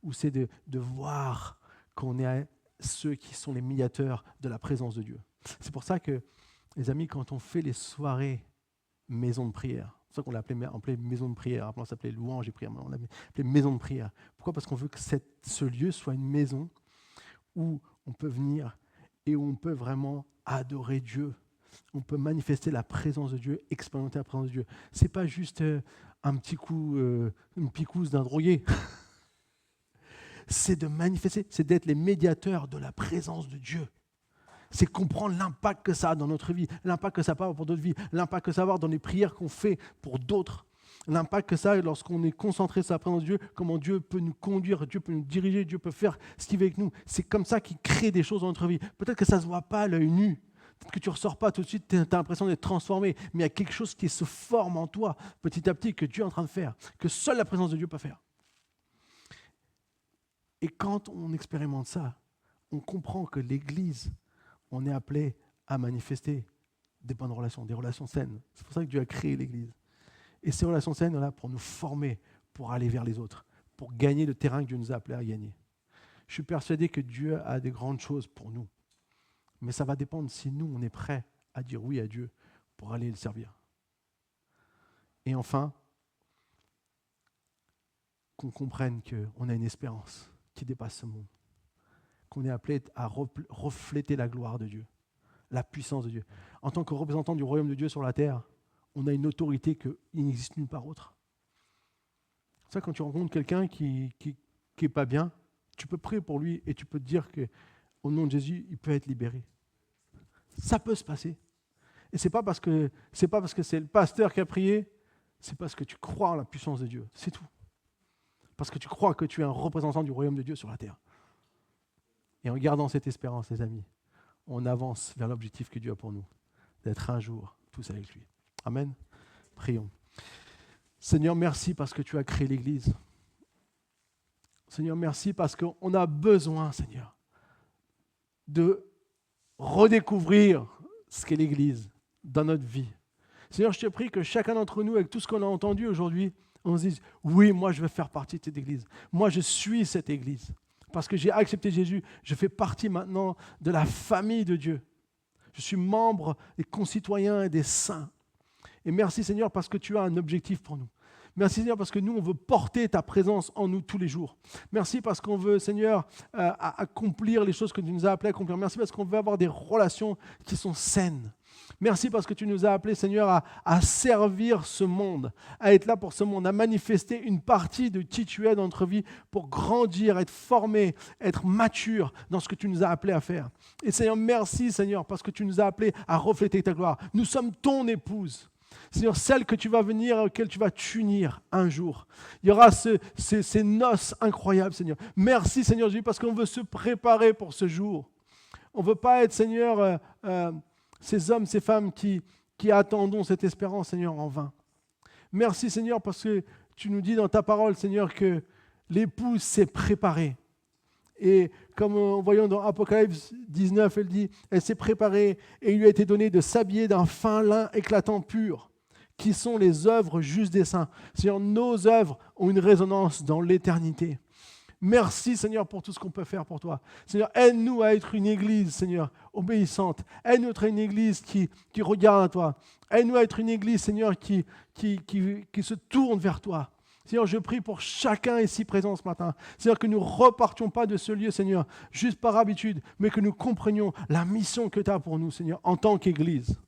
Ou c'est de voir qu'on est ceux qui sont les médiateurs de la présence de Dieu? C'est pour ça que, les amis, quand on fait les soirées maison de prière, c'est pour ça qu'on l'a appelé maison de prière, avant ça s'appelait louange et prière, mais on l'a appelé maison de prière. Pourquoi? Parce qu'on veut que ce lieu soit une maison où on peut venir et où on peut vraiment adorer Dieu. On peut manifester la présence de Dieu, expérimenter la présence de Dieu. Ce n'est pas juste un petit coup, une picouse d'un drogué. C'est de manifester, c'est d'être les médiateurs de la présence de Dieu. C'est comprendre l'impact que ça a dans notre vie, l'impact que ça peut avoir pour d'autres vies, l'impact que ça va avoir dans les prières qu'on fait pour d'autres, l'impact que ça a lorsqu'on est concentré sur la présence de Dieu, comment Dieu peut nous conduire, Dieu peut nous diriger, Dieu peut faire ce qu'il veut avec nous. C'est comme ça qu'il crée des choses dans notre vie. Peut-être que ça ne se voit pas à l'œil nu, peut-être que tu ne ressors pas tout de suite, tu as l'impression d'être transformé, mais il y a quelque chose qui se forme en toi petit à petit que Dieu est en train de faire, que seule la présence de Dieu peut faire. Et quand on expérimente ça, on comprend que l'Église, on est appelé à manifester des bonnes relations, des relations saines. C'est pour ça que Dieu a créé l'Église. Et ces relations saines, on est là pour nous former, pour aller vers les autres, pour gagner le terrain que Dieu nous a appelés à gagner. Je suis persuadé que Dieu a des grandes choses pour nous. Mais ça va dépendre si nous, on est prêts à dire oui à Dieu pour aller le servir. Et enfin, qu'on comprenne qu'on a une espérance qui dépasse ce monde. Qu'on est appelé à refléter la gloire de Dieu, la puissance de Dieu. En tant que représentant du royaume de Dieu sur la terre, on a une autorité qu'il n'existe nulle part autre. C'est ça, quand tu rencontres quelqu'un qui n'est pas bien, tu peux prier pour lui et tu peux te dire qu'au nom de Jésus, il peut être libéré. Ça peut se passer. Et ce n'est pas parce que c'est le pasteur qui a prié, c'est parce que tu crois en la puissance de Dieu. C'est tout. Parce que tu crois que tu es un représentant du royaume de Dieu sur la terre. Et en gardant cette espérance, les amis, on avance vers l'objectif que Dieu a pour nous, d'être un jour tous avec lui. Amen. Prions. Seigneur, merci parce que tu as créé l'Église. Seigneur, merci parce qu'on a besoin, Seigneur, de redécouvrir ce qu'est l'Église dans notre vie. Seigneur, je te prie que chacun d'entre nous, avec tout ce qu'on a entendu aujourd'hui, on se dise, oui, moi je veux faire partie de cette Église. Moi je suis cette Église. Parce que j'ai accepté Jésus, je fais partie maintenant de la famille de Dieu. Je suis membre des concitoyens et des saints. Et merci Seigneur parce que tu as un objectif pour nous. Merci Seigneur parce que nous, on veut porter ta présence en nous tous les jours. Merci parce qu'on veut, Seigneur, accomplir les choses que tu nous as appelées à accomplir. Merci parce qu'on veut avoir des relations qui sont saines. Merci parce que tu nous as appelés, Seigneur, à servir ce monde, à être là pour ce monde, à manifester une partie de qui tu es dans notre vie pour grandir, être formé, être mature dans ce que tu nous as appelés à faire. Et Seigneur, merci, Seigneur, parce que tu nous as appelés à refléter ta gloire. Nous sommes ton épouse. Seigneur, celle que tu vas venir, auquel tu vas t'unir un jour. Il y aura ces noces incroyables, Seigneur. Merci, Seigneur Jésus, parce qu'on veut se préparer pour ce jour. On ne veut pas être, Seigneur, ces hommes, ces femmes qui attendons cette espérance, Seigneur, en vain. Merci, Seigneur, parce que tu nous dis dans ta parole, Seigneur, que l'épouse s'est préparée. Et comme en voyant dans Apocalypse 19, elle dit, elle s'est préparée et il lui a été donné de s'habiller d'un fin lin éclatant pur, qui sont les œuvres justes des saints. Seigneur, nos œuvres ont une résonance dans l'éternité. Merci, Seigneur, pour tout ce qu'on peut faire pour toi. Seigneur, aide-nous à être une église, Seigneur, obéissante. Aide-nous à être une église qui regarde à toi. Aide-nous à être une église, Seigneur, qui se tourne vers toi. Seigneur, je prie pour chacun ici présent ce matin. Seigneur, que nous ne repartions pas de ce lieu, Seigneur, juste par habitude, mais que nous comprenions la mission que tu as pour nous, Seigneur, en tant qu'Église.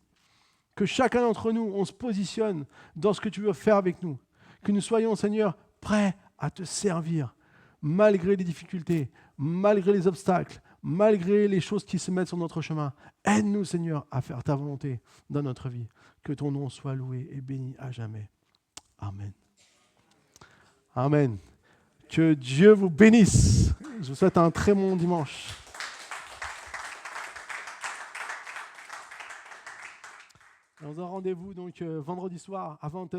Que chacun d'entre nous, on se positionne dans ce que tu veux faire avec nous. Que nous soyons, Seigneur, prêts à te servir, malgré les difficultés, malgré les obstacles, malgré les choses qui se mettent sur notre chemin. Aide-nous, Seigneur, à faire ta volonté dans notre vie. Que ton nom soit loué et béni à jamais. Amen. Amen. Que Dieu vous bénisse. Je vous souhaite un très bon dimanche. On a rendez-vous donc vendredi soir à 20h.